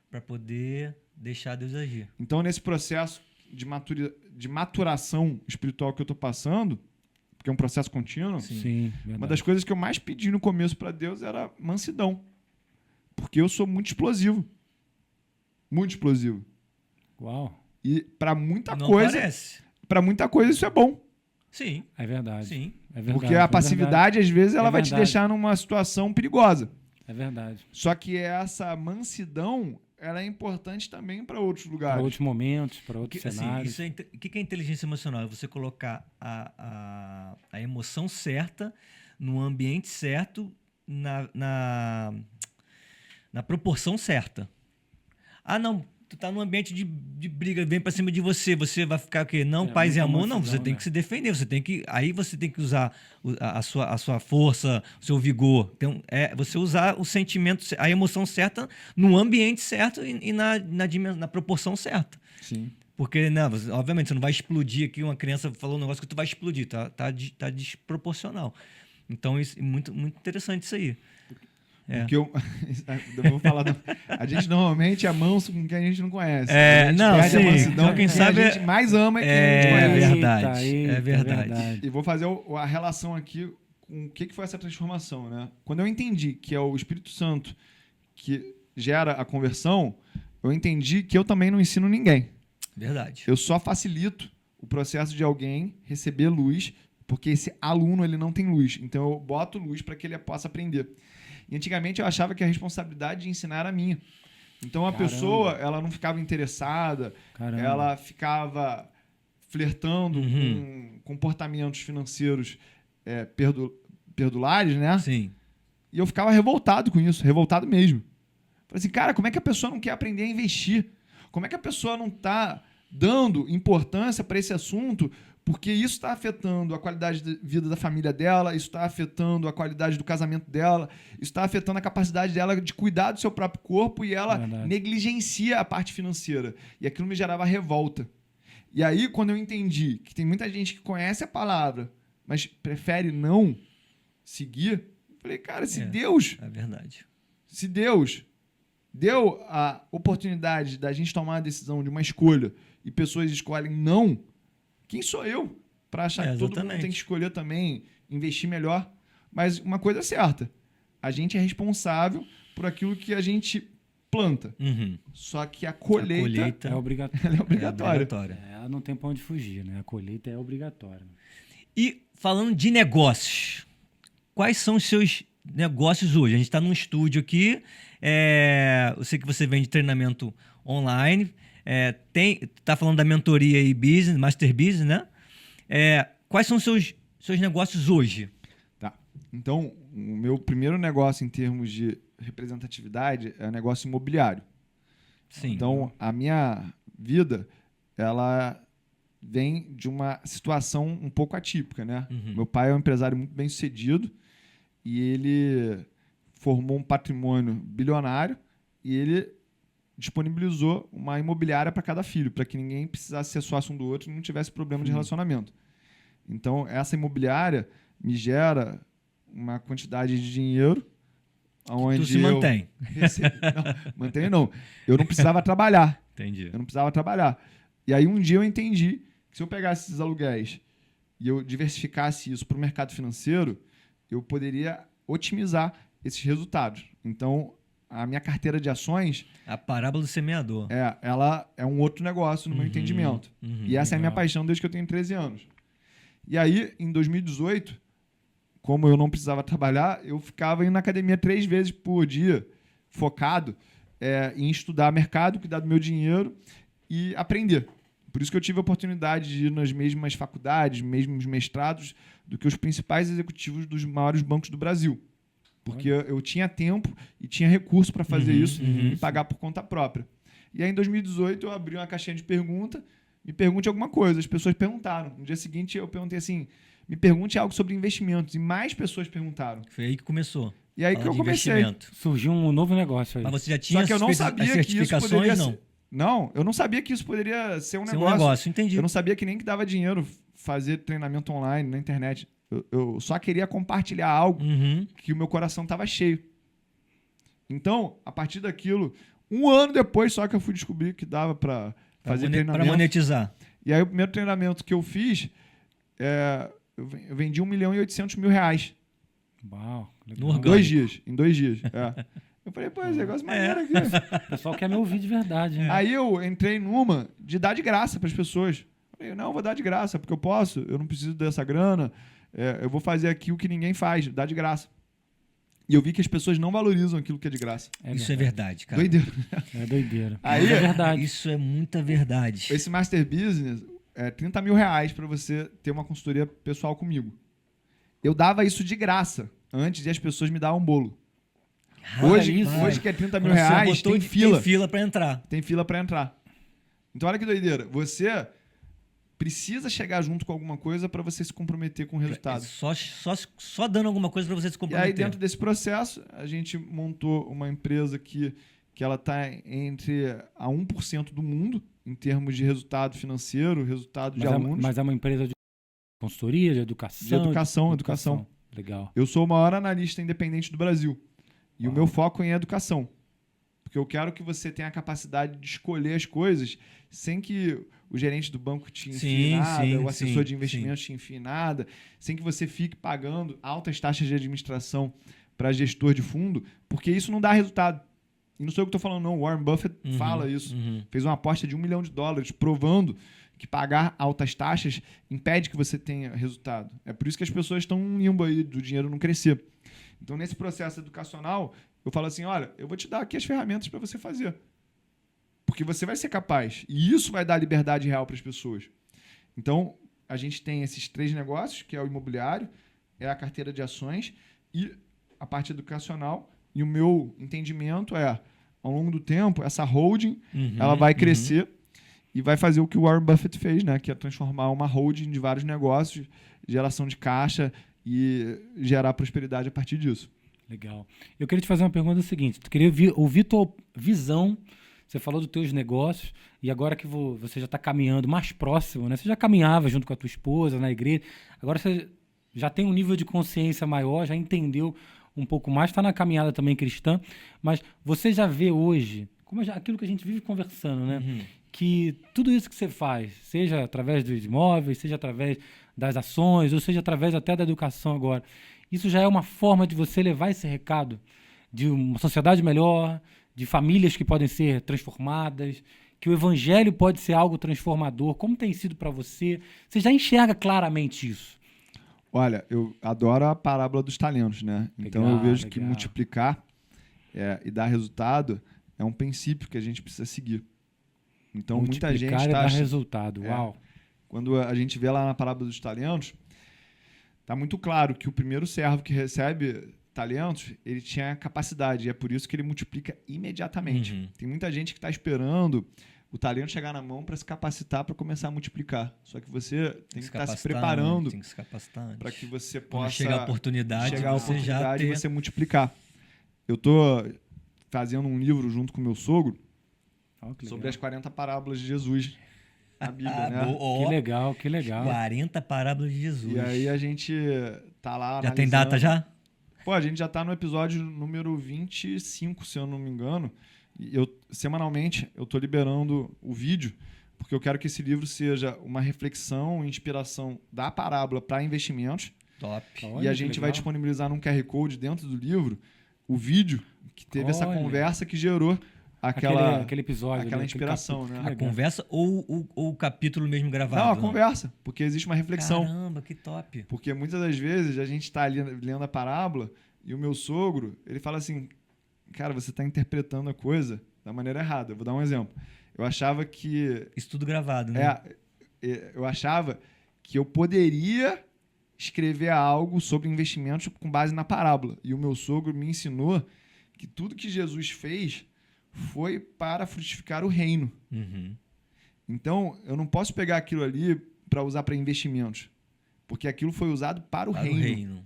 para poder deixar Deus agir. Então, nesse processo de maturação espiritual que eu estou passando, porque é um processo contínuo, Sim, verdade. uma das coisas que eu mais pedi no começo para Deus era mansidão. Porque eu sou muito explosivo. Muito explosivo. Uau. E para muita Não coisa, parece. para muita coisa isso é bom. Sim, É verdade. sim. É verdade. Porque a passividade, às vezes, ela vai te verdade. deixar numa situação perigosa. É verdade. Só que essa mansidão, ela é importante também para outros lugares. Para outros momentos, para outros Assim, cenários. o que é inteligência emocional? É você colocar a emoção certa, no ambiente certo, na proporção certa. Ah, não, tu tá num ambiente de briga, vem pra cima de você, você vai ficar o quê? Não, É, paz e muita amor? Não, mansidão, você tem né? que se defender, aí você tem que usar a sua força, o seu vigor. Então, você usar o sentimento, a emoção certa no ambiente certo e na proporção certa. Sim. Porque, né, obviamente, você não vai explodir aqui, uma criança falou um negócio que tu vai explodir, tá desproporcional. Então, isso é muito, muito interessante isso aí. Porque eu vou falar. A gente normalmente é manso com quem a gente não conhece. É, A gente não, perde a sim. mansidão Então, quem sabe a gente mais ama é quem a gente É conhece. verdade. Eita, É verdade. E vou fazer a relação aqui com o que foi essa transformação, né? Quando eu entendi que é o Espírito Santo que gera a conversão, eu entendi que eu também não ensino ninguém. Verdade. Eu só facilito o processo de alguém receber luz, porque esse aluno ele não tem luz. Então eu boto luz para que ele possa aprender. E antigamente eu achava que a responsabilidade de ensinar era minha. Então a Caramba. pessoa ela não ficava interessada, Caramba. ela ficava flertando Uhum. com comportamentos financeiros perdulares, né? Sim. E eu ficava revoltado com isso, revoltado mesmo. Falei assim, cara, como é que a pessoa não quer aprender a investir? Como é que a pessoa não está dando importância para esse assunto? Porque isso está afetando a qualidade de vida da família dela, isso está afetando a qualidade do casamento dela, isso está afetando a capacidade dela de cuidar do seu próprio corpo e ela Verdade. negligencia a parte financeira. E aquilo me gerava revolta. E aí, quando eu entendi que tem muita gente que conhece a palavra, mas prefere não seguir, eu falei, cara, se Deus É verdade. se Deus deu a oportunidade da gente tomar a decisão de uma escolha e pessoas escolhem não, quem sou eu para achar que todo mundo exatamente. tem que escolher também, investir melhor? Mas uma coisa é certa, a gente é responsável por aquilo que a gente planta. Uhum. Só que a A colheita, colheita É obrigatório. ela é obrigatória. É, não tem pra onde fugir, né? A colheita é obrigatória. E falando de negócios, quais são os seus negócios hoje? A gente está num estúdio aqui, eu sei que você vende treinamento online, tá falando da mentoria e business, Master Business, né? Quais são os seus negócios hoje? Tá. Então, o meu primeiro negócio em termos de representatividade é negócio imobiliário. Sim. Então, a minha vida, ela vem de uma situação um pouco atípica, né? Uhum. Meu pai é um empresário muito bem sucedido e ele formou um patrimônio bilionário e ele disponibilizou uma imobiliária para cada filho, para que ninguém precisasse ser sócio um do outro e não tivesse problema de relacionamento. Então, essa imobiliária me gera uma quantidade de dinheiro onde Tu se mantém. Não, mantenho não. Eu não precisava trabalhar. Entendi. Eu não precisava trabalhar. E aí um dia eu entendi que se eu pegasse esses aluguéis e eu diversificasse isso para o mercado financeiro, eu poderia otimizar esses resultados. Então, a minha carteira de ações, A parábola do semeador. ela é um outro negócio no meu entendimento. E essa é a minha paixão desde que eu tenho 13 anos. E aí, em 2018, como eu não precisava trabalhar, eu ficava indo na academia 3 vezes por dia, focado em estudar mercado, cuidar do meu dinheiro e aprender. Por isso que eu tive a oportunidade de ir nas mesmas faculdades, mesmos mestrados do que os principais executivos dos maiores bancos do Brasil. Porque eu tinha tempo e tinha recurso para fazer isso e pagar por conta própria. E aí, em 2018, eu abri uma caixinha de pergunta, me pergunte alguma coisa. As pessoas perguntaram. No dia seguinte, eu perguntei assim, me pergunte algo sobre investimentos. E mais pessoas perguntaram. Foi aí que começou. E aí Falar que eu de comecei. investimento. Surgiu um novo negócio aí. Mas você já tinha Só que eu não feito sabia as que isso certificações, poderia não? ser... Não, eu não sabia que isso poderia ser um Ser um negócio. negócio, entendi. Eu não sabia que nem que dava dinheiro fazer treinamento online na internet. Eu só queria compartilhar algo Uhum. que o meu coração estava cheio. Então, a partir daquilo, 1 ano depois só que eu fui descobrir que dava para fazer Para treinamento. monetizar. E aí o primeiro treinamento que eu fiz, eu vendi R$1.800.000. Uau, No legal. orgânico. 2 dias, em 2 dias. Eu falei, pô, esse negócio maneiro aqui. O pessoal quer me ouvir de verdade. Né? Aí eu entrei numa de dar de graça para as pessoas. Falei, não, eu vou dar de graça, porque eu posso, eu não preciso dessa grana, eu vou fazer aqui o que ninguém faz, dar de graça. E eu vi que as pessoas não valorizam aquilo que é de graça. Isso é verdade, cara. Doideira. É doideira. Aí- Mas é verdade. Isso é muita verdade. Esse Master Business é R$30.000 para você ter uma consultoria pessoal comigo. Eu dava isso de graça antes e as pessoas me davam um bolo. Hoje, isso, hoje que é R$30.000, Quando você botou, tem fila. Tem fila para entrar. Tem fila para entrar. Então, olha que doideira. Você precisa chegar junto com alguma coisa para você se comprometer com o resultado. Só dando alguma coisa para você se E comprometer. aí, dentro desse processo, a gente montou uma empresa que ela está entre a 1% do mundo, em termos de resultado financeiro, resultado de alunos. Mas é uma empresa de consultoria, de educação? De educação. Legal. Eu sou o maior analista independente do Brasil. E o meu foco é em educação. Porque eu quero que você tenha a capacidade de escolher as coisas sem que o gerente do banco te enfie nada, o assessor de investimentos te enfie nada, sem que você fique pagando altas taxas de administração para gestor de fundo, porque isso não dá resultado. E não sou eu que estou falando, não. O Warren Buffett fala isso. Fez uma aposta de $1 milhão, provando que pagar altas taxas impede que você tenha resultado. É por isso que as pessoas estão num limbo aí do dinheiro não crescer. Então, nesse processo educacional, eu falo assim, olha, eu vou te dar aqui as ferramentas para você fazer. Porque você vai ser capaz. E isso vai dar liberdade real para as pessoas. Então, a gente tem esses 3 negócios, que é o imobiliário, é a carteira de ações e a parte educacional. E o meu entendimento é, ao longo do tempo, essa holding, ela vai crescer e vai fazer o que o Warren Buffett fez, né? Que é transformar uma holding de vários negócios, geração de caixa e gerar prosperidade a partir disso. Legal. Eu queria te fazer uma pergunta seguinte. Tu queria ouvir tua visão você falou dos teus negócios, e agora que você já está caminhando mais próximo, né? Você já caminhava junto com a tua esposa na igreja, agora você já tem um nível de consciência maior, já entendeu um pouco mais, está na caminhada também cristã, mas você já vê hoje, aquilo que a gente vive conversando, né? Que tudo isso que você faz, seja através dos imóveis, seja através das ações, ou seja através até da educação agora, isso já é uma forma de você levar esse recado de uma sociedade melhor, de famílias que podem ser transformadas, que o evangelho pode ser algo transformador. Como tem sido para você? Você já enxerga claramente isso? Olha, eu adoro a parábola dos talentos, né? Então eu vejo que multiplicar e dar resultado é um princípio que a gente precisa seguir. Então muita gente está... dar resultado, uau! Quando a gente vê lá na parábola dos talentos, está muito claro que o primeiro servo que recebe talentos, ele tinha capacidade, e é por isso que ele multiplica imediatamente. Tem muita gente que está esperando o talento chegar na mão para se capacitar para começar a multiplicar. Só que você tem que estar se preparando para que você possa chegar a oportunidade, de você multiplicar. Eu estou fazendo um livro junto com meu sogro sobre as 40 parábolas de Jesus na Bíblia, né? Que legal. 40 parábolas de Jesus. E aí a gente tá lá Já tem data já? Pô, a gente já tá no episódio número 25, se eu não me engano. E semanalmente, eu tô liberando o vídeo, porque eu quero que esse livro seja uma reflexão e inspiração da parábola para investimentos. Top. E a gente vai disponibilizar num QR Code dentro do livro o vídeo que teve essa conversa que gerou aquele episódio, aquela inspiração, né? A conversa ou o capítulo mesmo gravado? Não, a conversa, porque existe uma reflexão. Caramba, que top. Porque muitas das vezes a gente está ali lendo a parábola e o meu sogro, ele fala assim, cara, você está interpretando a coisa da maneira errada. Eu vou dar um exemplo. Eu achava que... Isso tudo gravado, né? Eu achava que eu poderia escrever algo sobre investimentos com base na parábola. E o meu sogro me ensinou que tudo que Jesus fez foi para frutificar o reino. Então, eu não posso pegar aquilo ali para usar para investimentos, porque aquilo foi usado para o reino.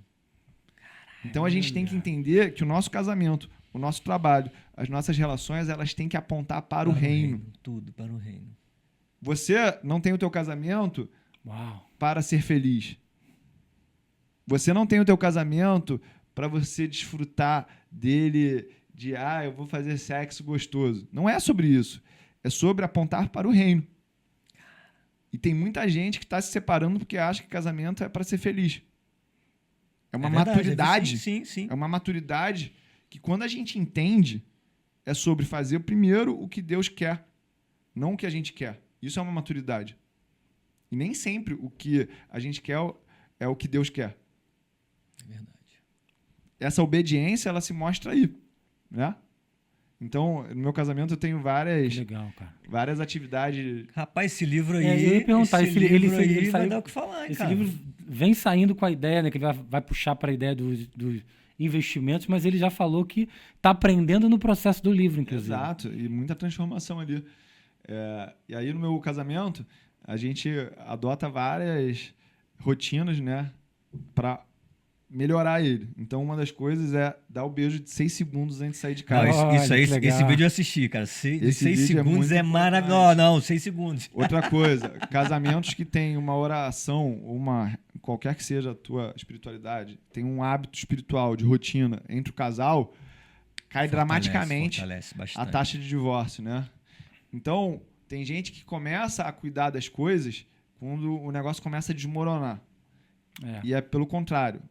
Então, a gente tem que entender que o nosso casamento, o nosso trabalho, as nossas relações, elas têm que apontar para o reino. Tudo para o reino. Você não tem o teu casamento para ser feliz. Você não tem o teu casamento para você desfrutar dele de, eu vou fazer sexo gostoso. Não é sobre isso. É sobre apontar para o reino. E tem muita gente que está se separando porque acha que casamento é para ser feliz. É uma maturidade. Sim. É uma maturidade que, quando a gente entende, é sobre fazer primeiro o que Deus quer, não o que a gente quer. Isso é uma maturidade. E nem sempre o que a gente quer é o que Deus quer. É verdade. Essa obediência, ela se mostra aí. Né? Então, no meu casamento eu tenho várias atividades. Rapaz, esse livro aí... eu ia perguntar, ele vai dar o que falar, esse livro vem saindo com a ideia, né, que ele vai puxar para a ideia dos investimentos, mas ele já falou que está aprendendo no processo do livro, inclusive. Exato, e muita transformação ali. E aí, no meu casamento, a gente adota várias rotinas, né, para melhorar ele. Então, uma das coisas é dar o beijo de 6 segundos antes de sair de casa. Esse vídeo eu assisti, cara. 6 segundos é maravilhoso. Não, 6 segundos. Outra coisa, casamentos que tem uma oração, qualquer que seja a tua espiritualidade, tem um hábito espiritual de rotina entre o casal, cai dramaticamente a taxa de divórcio, né? Então, tem gente que começa a cuidar das coisas quando o negócio começa a desmoronar. E é pelo contrário.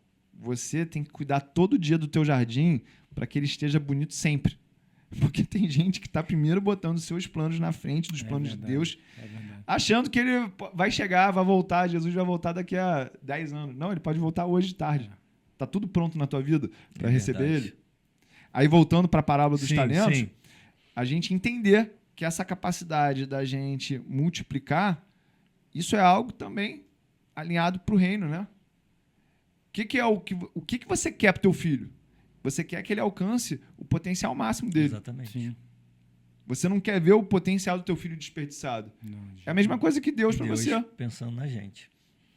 Você tem que cuidar todo dia do teu jardim para que ele esteja bonito sempre. Porque tem gente que está primeiro botando os seus planos na frente dos planos de Deus, achando que ele vai chegar, vai voltar, Jesus vai voltar daqui a 10 anos. Não, ele pode voltar hoje de tarde. Está tudo pronto na tua vida para receber ele. Aí, voltando para a parábola dos talentos, a gente entender que essa capacidade da gente multiplicar, isso é algo também alinhado para o reino, né? O que você quer para o teu filho? Você quer que ele alcance o potencial máximo dele. Exatamente. Sim. Você não quer ver o potencial do teu filho desperdiçado. É a mesma coisa que Deus para você. Pensando na gente.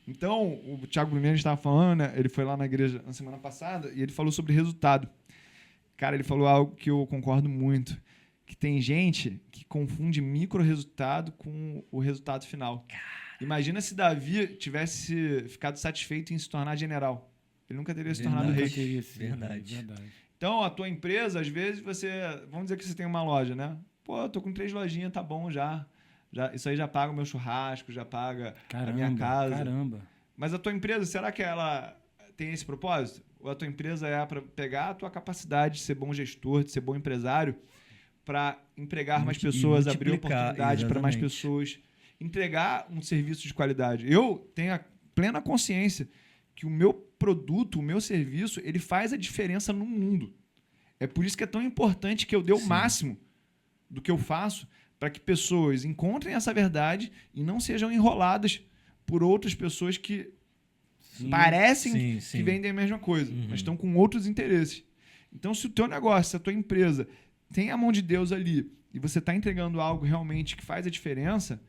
Então, o Thiago Brunet estava falando, né? Ele foi lá na igreja na semana passada e ele falou sobre resultado. Cara, ele falou algo que eu concordo muito, que tem gente que confunde micro resultado com o resultado final. Imagina se Davi tivesse ficado satisfeito em se tornar general. Ele nunca teria se tornado rei. Verdade. Então, a tua empresa, às vezes, vamos dizer que você tem uma loja, né? Pô, eu tô com 3 lojinhas, tá bom já. Isso aí já paga o meu churrasco, já paga a minha casa. Caramba. Mas a tua empresa, será que ela tem esse propósito? Ou a tua empresa é para pegar a tua capacidade de ser bom gestor, de ser bom empresário, para empregar mais pessoas, abrir oportunidade para mais pessoas, entregar um serviço de qualidade? Eu tenho a plena consciência que o meu produto, o meu serviço, ele faz a diferença no mundo. É por isso que é tão importante que eu dê o máximo do que eu faço para que pessoas encontrem essa verdade e não sejam enroladas por outras pessoas que parecem que vendem a mesma coisa, mas estão com outros interesses. Então, se o teu negócio, se a tua empresa tem a mão de Deus ali e você está entregando algo realmente que faz a diferença,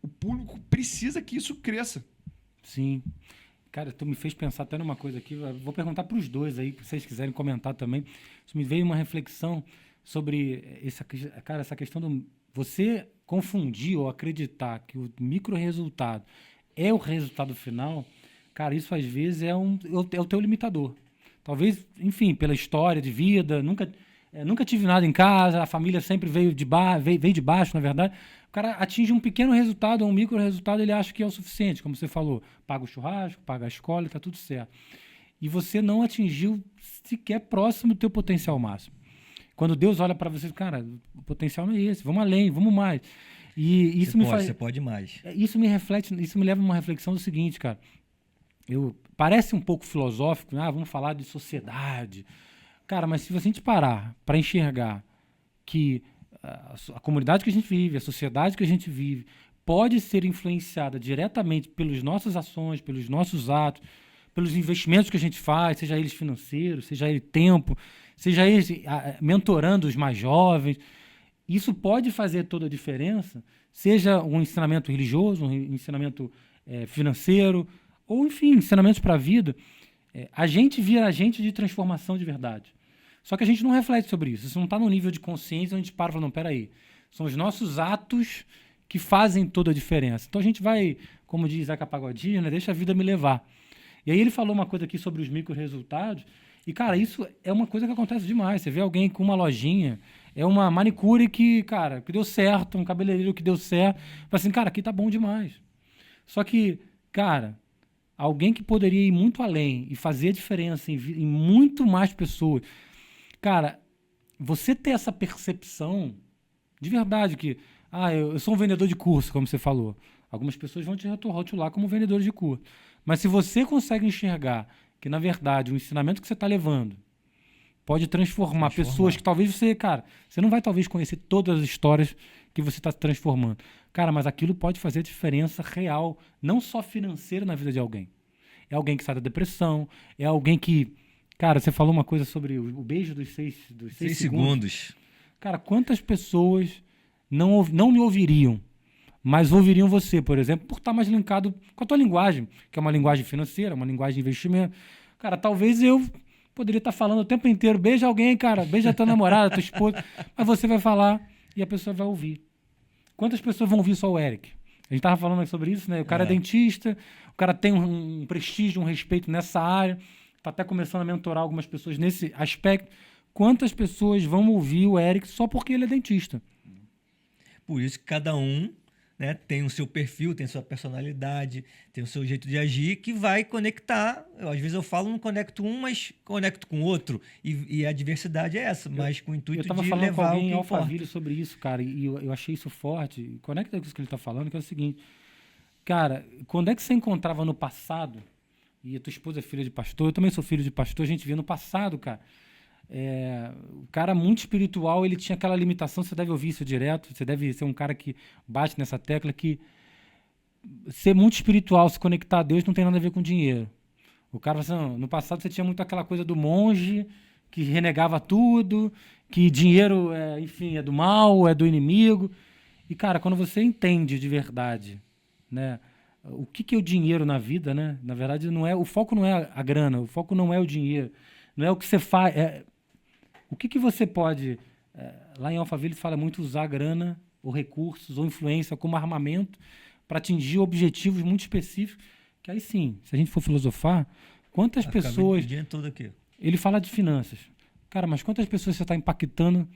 o público precisa que isso cresça. Sim. Cara, tu me fez pensar até numa coisa aqui. Vou perguntar para os dois aí, se vocês quiserem comentar também. Isso me veio uma reflexão sobre essa questão do você confundir ou acreditar que o micro resultado é o resultado final. Cara, isso às vezes é o teu limitador. Talvez, enfim, pela história de vida, nunca tive nada em casa, a família sempre veio de baixo, na verdade. O cara atinge um pequeno resultado, um micro resultado, ele acha que é o suficiente, como você falou. Paga o churrasco, paga a escola, está tudo certo. E você não atingiu sequer próximo do teu potencial máximo. Quando Deus olha para você, cara, o potencial não é esse, vamos além, vamos mais. E isso você pode mais. Isso me leva a uma reflexão do seguinte, cara. Parece um pouco filosófico, vamos falar de sociedade. Cara, mas se a gente parar para enxergar que a comunidade que a gente vive, a sociedade que a gente vive, pode ser influenciada diretamente pelas nossas ações, pelos nossos atos, pelos investimentos que a gente faz, seja eles financeiros, seja ele tempo, seja eles mentorando os mais jovens, isso pode fazer toda a diferença, seja um ensinamento religioso, um ensinamento financeiro, ou, enfim, ensinamentos para a vida. A gente vira agente de transformação de verdade. Só que a gente não reflete sobre isso. Isso não está no nível de consciência onde a gente para e fala, não, peraí. São os nossos atos que fazem toda a diferença. Então a gente vai, como diz Zeca Pagodinho, né, deixa a vida me levar. E aí ele falou uma coisa aqui sobre os micro-resultados. E, cara, isso é uma coisa que acontece demais. Você vê alguém com uma lojinha, é uma manicure que deu certo, um cabeleireiro que deu certo. Fala assim, cara, aqui tá bom demais. Só que, cara, alguém que poderia ir muito além e fazer a diferença em muito mais pessoas. Cara, você ter essa percepção de verdade que eu sou um vendedor de curso, como você falou. Algumas pessoas vão te rotular como vendedor de curso. Mas se você consegue enxergar que, na verdade, o ensinamento que você está levando pode transformar pessoas que talvez você não vai talvez conhecer todas as histórias que você está transformando. Cara, mas aquilo pode fazer diferença real, não só financeira na vida de alguém. É alguém que sai da depressão, é alguém que... Cara, você falou uma coisa sobre o beijo dos 6 segundos. Cara, quantas pessoas não me ouviriam, mas ouviriam você, por exemplo, por estar mais linkado com a tua linguagem, que é uma linguagem financeira, uma linguagem de investimento. Cara, talvez eu poderia estar falando o tempo inteiro, beija alguém, cara, beija a tua namorada, tua esposa, mas você vai falar e a pessoa vai ouvir. Quantas pessoas vão ouvir só o Eric? A gente estava falando sobre isso, né? O cara é dentista, o cara tem um prestígio, um respeito nessa área, está até começando a mentorar algumas pessoas nesse aspecto. Quantas pessoas vão ouvir o Eric só porque ele é dentista? Por isso que cada um, né, tem o seu perfil, tem a sua personalidade, tem o seu jeito de agir, que vai conectar. Às vezes eu falo, não conecto um, mas conecto com outro. E a diversidade é essa, mas com o intuito de levar o que importa. Eu estava falando com alguém em Alphaville sobre isso, cara, e eu achei isso forte. Conecta com isso que ele está falando, que é o seguinte. Cara, quando é que você encontrava no passado, e a tua esposa é filha de pastor, eu também sou filho de pastor, a gente via no passado, cara, o cara muito espiritual, ele tinha aquela limitação, você deve ouvir isso direto, você deve ser um cara que bate nessa tecla, que ser muito espiritual, se conectar a Deus não tem nada a ver com dinheiro. O cara, assim, no passado você tinha muito aquela coisa do monge, que renegava tudo, que dinheiro, enfim, é do mal, é do inimigo. E, cara, quando você entende de verdade, né, o que é o dinheiro na vida, né? Na verdade, o foco não é a grana, o foco não é o dinheiro, não é o que você faz, o que você pode lá em Alphaville fala muito usar grana, ou recursos, ou influência como armamento para atingir objetivos muito específicos. Que aí sim, se a gente for filosofar, quantas pessoas... Todo aqui. Ele fala de finanças. Cara, mas quantas pessoas você está impactando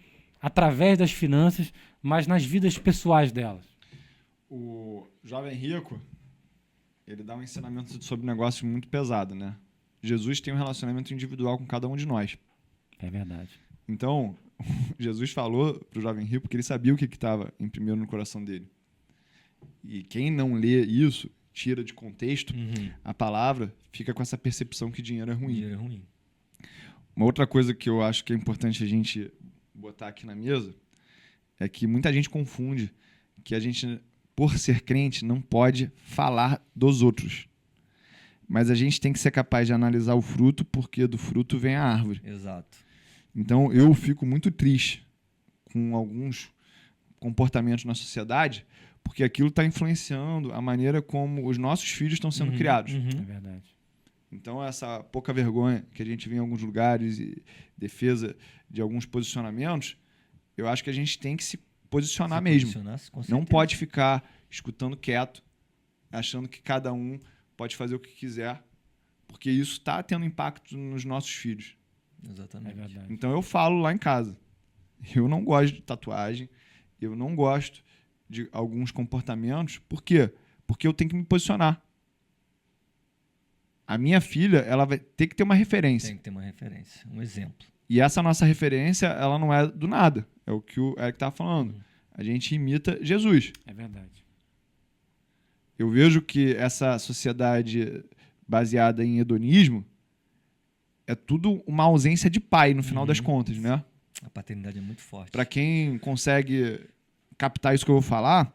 através das finanças, mas nas vidas pessoais delas? O jovem rico, ele dá um ensinamento sobre negócio muito pesado, né? Jesus tem um relacionamento individual com cada um de nós. É verdade. Então, Jesus falou para o jovem rico porque ele sabia o que estava em primeiro no coração dele. E quem não lê isso, tira de contexto a palavra, fica com essa percepção que dinheiro é ruim. Dinheiro é ruim. Uma outra coisa que eu acho que é importante a gente botar aqui na mesa é que muita gente confunde que a gente, por ser crente, não pode falar dos outros. Mas a gente tem que ser capaz de analisar o fruto, porque do fruto vem a árvore. Exato. Então, eu fico muito triste com alguns comportamentos na sociedade, porque aquilo está influenciando a maneira como os nossos filhos estão sendo criados. É verdade. Então, essa pouca vergonha que a gente vê em alguns lugares e defesa de alguns posicionamentos, eu acho que a gente tem que se posicionar mesmo. Não pode ficar escutando quieto, achando que cada um pode fazer o que quiser, porque isso está tendo impacto nos nossos filhos. Exatamente. É verdade. Então, eu falo lá em casa. Eu não gosto de tatuagem, eu não gosto de alguns comportamentos. Por quê? Porque eu tenho que me posicionar. A minha filha, ela vai ter que ter uma referência. Tem que ter uma referência, um exemplo. E essa nossa referência, ela não é do nada. É o que o Eric estava falando. A gente imita Jesus. É verdade. Eu vejo que essa sociedade baseada em hedonismo é tudo uma ausência de pai, no final das contas, né? A paternidade é muito forte. Para quem consegue captar isso que eu vou falar,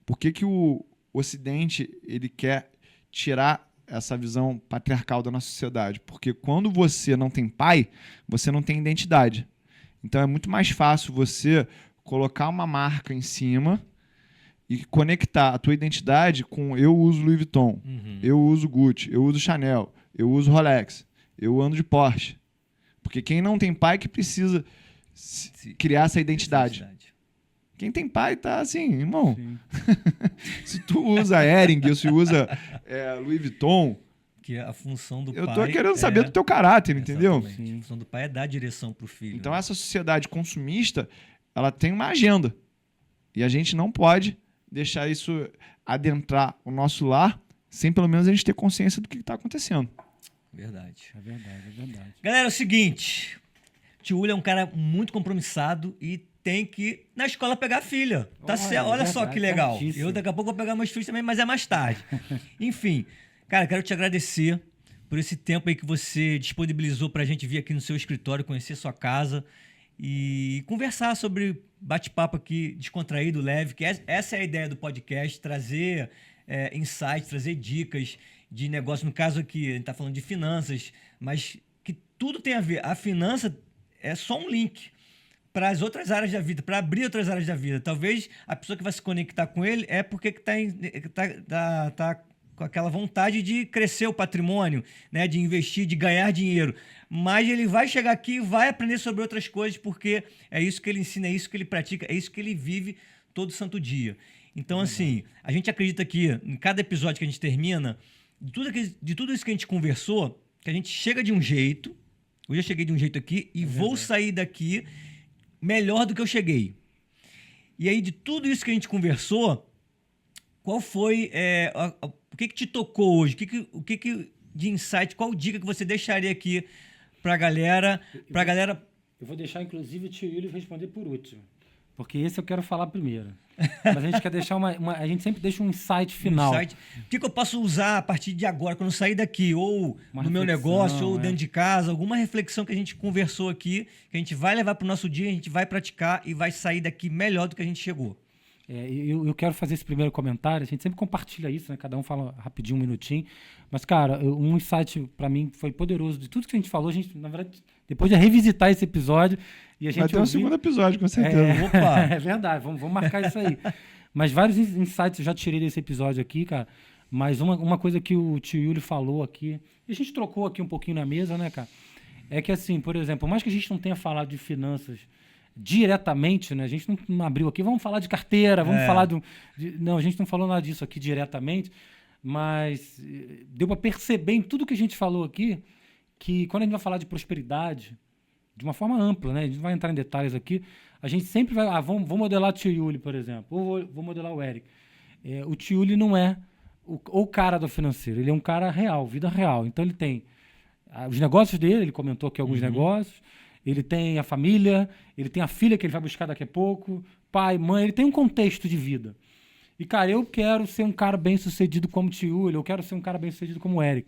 por que o Ocidente ele quer tirar essa visão patriarcal da nossa sociedade? Porque quando você não tem pai, você não tem identidade. Então é muito mais fácil você colocar uma marca em cima e conectar a tua identidade com eu uso Louis Vuitton, eu uso Gucci, eu uso Chanel, eu uso Rolex, eu ando de Porsche. Porque quem não tem pai que precisa criar essa identidade. Quem tem pai tá assim, irmão. Se tu usa Hering, se usa Louis Vuitton, que é a função do pai. Eu tô querendo saber do teu caráter, entendeu? Sim. A função do pai é dar direção pro filho. Então essa sociedade consumista, ela tem uma agenda. E a gente não pode deixar isso adentrar o nosso lar sem pelo menos a gente ter consciência do que está acontecendo. Verdade. É verdade, é verdade. Galera, é o seguinte. Tio Uli é um cara muito compromissado e tem que ir na escola pegar a filha. Tá certo? Olha só que legal. Certíssimo. Eu daqui a pouco vou pegar meus filhos também, mas é mais tarde. Enfim, cara, quero te agradecer por esse tempo aí que você disponibilizou pra gente vir aqui no seu escritório, conhecer sua casa e conversar sobre bate-papo aqui descontraído, leve, que essa é a ideia do podcast, trazer insights, trazer dicas de negócio. No caso aqui, a gente tá falando de finanças, mas que tudo tem a ver. A finança é só um link para as outras áreas da vida, para abrir outras áreas da vida. Talvez a pessoa que vai se conectar com ele é porque que tá com aquela vontade de crescer o patrimônio, né, de investir, de ganhar dinheiro. Mas ele vai chegar aqui e vai aprender sobre outras coisas, porque é isso que ele ensina, é isso que ele pratica, é isso que ele vive todo santo dia. Então, assim, a gente acredita que em cada episódio que a gente termina, de tudo isso que a gente conversou, que a gente chega de um jeito. Hoje eu cheguei de um jeito aqui e vou sair daqui melhor do que eu cheguei. E aí, de tudo isso que a gente conversou, qual foi... o que te tocou hoje? O que de insight, qual dica que você deixaria aqui pra galera? Eu vou deixar, inclusive, o tio Yuli responder por último. Porque esse eu quero falar primeiro. Mas a gente quer deixar a gente sempre deixa um insight final. O que eu posso usar a partir de agora, quando eu sair daqui, ou no meu negócio, ou dentro de casa, alguma reflexão que a gente conversou aqui, que a gente vai levar pro nosso dia, a gente vai praticar e vai sair daqui melhor do que a gente chegou. Eu quero fazer esse primeiro comentário. A gente sempre compartilha isso, né? Cada um fala rapidinho, um minutinho. Mas, cara, um insight pra mim foi poderoso. De tudo que a gente falou, a gente, na verdade, depois de revisitar esse episódio... E a gente vai ter um segundo episódio, com certeza. Opa! É verdade, vamos marcar isso aí. Mas vários insights eu já tirei desse episódio aqui, cara. Mas uma coisa que o tio Yuli falou aqui, e a gente trocou aqui um pouquinho na mesa, né, cara? É que, assim, por exemplo, por mais que a gente não tenha falado de finanças diretamente, né? A gente não abriu aqui, vamos falar de carteira, vamos falar não, a gente não falou nada disso aqui diretamente, mas deu para perceber em tudo que a gente falou aqui que quando a gente vai falar de prosperidade, de uma forma ampla, né? A gente não vai entrar em detalhes aqui, a gente sempre vai... vou modelar o tio Yuli, por exemplo, ou vou modelar o Eric. O tio Yuli não é o cara do financeiro, ele é um cara real, vida real. Então ele tem os negócios dele, ele comentou aqui alguns negócios, ele tem a família, ele tem a filha que ele vai buscar daqui a pouco, pai, mãe, ele tem um contexto de vida. E, cara, eu quero ser um cara bem-sucedido como o tio Yuli, eu quero ser um cara bem-sucedido como o Eric.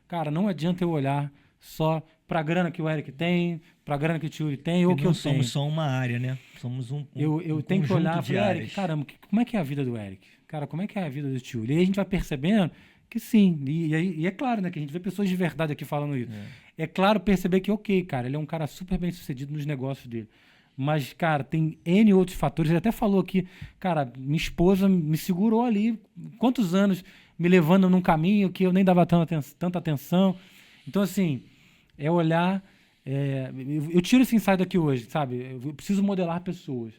Cara, não adianta eu olhar só pra grana que o Eric tem, pra grana que o tio Yuli tem, ou que eu tenho. Somos só uma área, né? Somos eu tenho que olhar e falar, Eric, caramba, como é que é a vida do Eric? Cara, como é que é a vida do tio Yuli? E aí a gente vai percebendo que sim, e é claro, né, que a gente vê pessoas de verdade aqui falando isso. É claro perceber que, ok, cara, ele é um cara super bem sucedido nos negócios dele. Mas, cara, tem N outros fatores. Ele até falou aqui, cara, minha esposa me segurou ali, quantos anos me levando num caminho que eu nem dava tanta atenção. Então, assim, é olhar... eu tiro esse insight daqui hoje, sabe? Eu preciso modelar pessoas.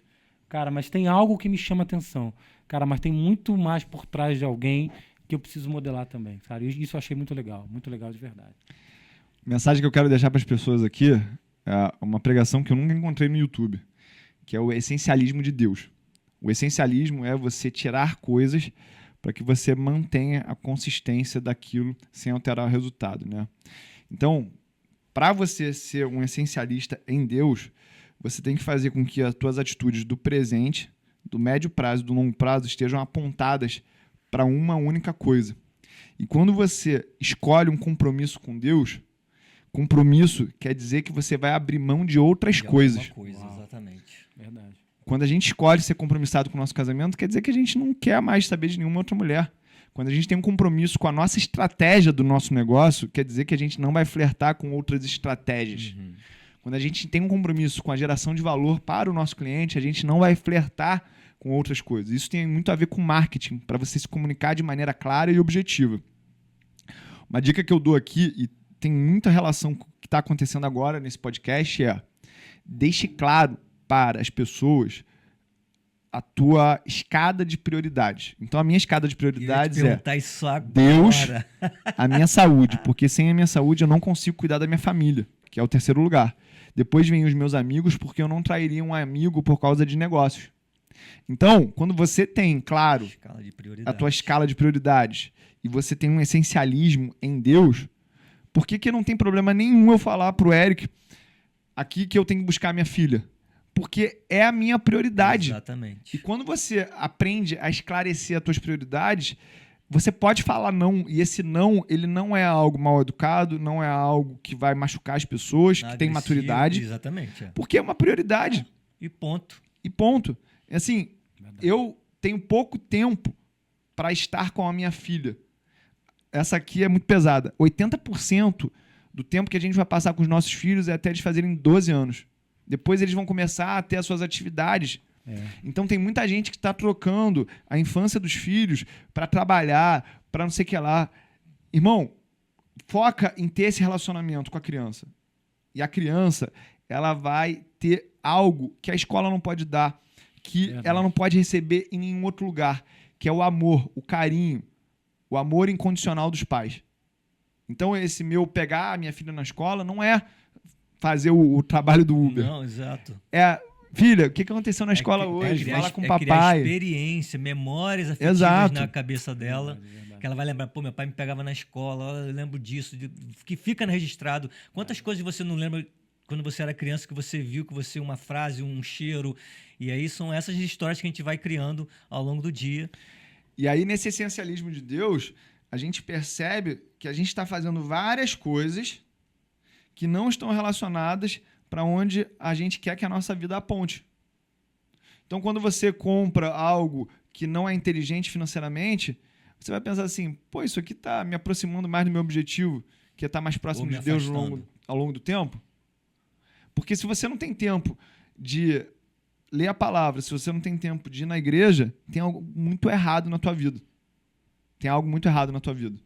Cara, mas tem algo que me chama atenção. Cara, mas tem muito mais por trás de alguém que eu preciso modelar também, sabe? Isso eu achei muito legal de verdade. Mensagem que eu quero deixar para as pessoas aqui é uma pregação que eu nunca encontrei no YouTube, que é o essencialismo de Deus. O essencialismo é você tirar coisas para que você mantenha a consistência daquilo sem alterar o resultado, né? Então, para você ser um essencialista em Deus, você tem que fazer com que as tuas atitudes do presente, do médio prazo e do longo prazo estejam apontadas para uma única coisa. E quando você escolhe um compromisso com Deus, compromisso quer dizer que você vai abrir mão de outras coisas. Exatamente. Verdade. Quando a gente escolhe ser compromissado com o nosso casamento, quer dizer que a gente não quer mais saber de nenhuma outra mulher. Quando a gente tem um compromisso com a nossa estratégia do nosso negócio, quer dizer que a gente não vai flertar com outras estratégias. Quando a gente tem um compromisso com a geração de valor para o nosso cliente, a gente não vai flertar com outras coisas. Isso tem muito a ver com marketing, para você se comunicar de maneira clara e objetiva. Uma dica que eu dou aqui, e tem muita relação com o que está acontecendo agora nesse podcast, é: deixe claro para as pessoas a tua escada de prioridades. Então, a minha escada de prioridades isso agora. Deus, a minha saúde, porque sem a minha saúde eu não consigo cuidar da minha família, que é o terceiro lugar. Depois vem os meus amigos, porque eu não trairia um amigo por causa de negócios. Então, quando você tem, claro, a tua escala de prioridades e você tem um essencialismo em Deus, por que não tem problema nenhum eu falar pro Eric aqui que eu tenho que buscar minha filha? Porque é a minha prioridade. Exatamente. E quando você aprende a esclarecer as tuas prioridades, você pode falar não, e esse não, ele não é algo mal educado, não é algo que vai machucar as pessoas, que têm maturidade. Exatamente. Porque é uma prioridade. E ponto. E ponto. Assim, eu tenho pouco tempo para estar com a minha filha. Essa aqui é muito pesada. 80% do tempo que a gente vai passar com os nossos filhos é até eles fazerem 12 anos. Depois eles vão começar a ter as suas atividades. Então tem muita gente que está trocando a infância dos filhos para trabalhar, para não sei o que lá. Irmão, foca em ter esse relacionamento com a criança. E a criança, ela vai ter algo que a escola não pode dar, que ela não pode receber em nenhum outro lugar, que é o amor, o carinho, o amor incondicional dos pais. Então esse meu pegar a minha filha na escola não é fazer o trabalho do Uber. Não, exato. É, filha, o que aconteceu na escola hoje? Fala com o papai. Criar experiência, memórias afetivas na cabeça dela. Que ela vai lembrar, pô, meu pai me pegava na escola, eu lembro disso, que fica registrado. Quantas coisas você não lembra quando você era criança, que você viu, que você, uma frase, um cheiro. E aí são essas histórias que a gente vai criando ao longo do dia. E aí, nesse essencialismo de Deus, a gente percebe que a gente está fazendo várias coisas que não estão relacionadas para onde a gente quer que a nossa vida aponte. Então, quando você compra algo que não é inteligente financeiramente, você vai pensar assim, pô, isso aqui está me aproximando mais do meu objetivo, que é estar mais próximo de Deus ao longo do tempo. Porque se você não tem tempo de ler a palavra, se você não tem tempo de ir na igreja, tem algo muito errado na tua vida. Tem algo muito errado na tua vida.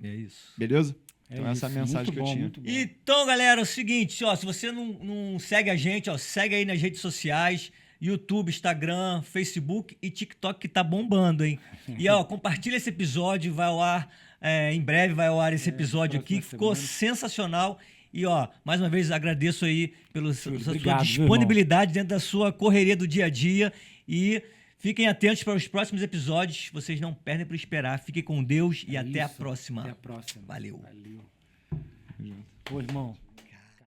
É isso. Beleza? Então essa é a mensagem que eu tinha. Muito bom. Então, galera, é o seguinte, ó, se você não segue a gente, ó, segue aí nas redes sociais, YouTube, Instagram, Facebook e TikTok, que tá bombando, hein? E, ó, compartilha esse episódio, vai ao ar, em breve vai ao ar esse episódio aqui, que ficou sensacional. E, ó, mais uma vez agradeço aí pela sua disponibilidade dentro da sua correria do dia a dia e fiquem atentos para os próximos episódios, vocês não perdem por esperar. Fiquem com Deus e até a próxima. Até a próxima. Valeu. Pô, irmão.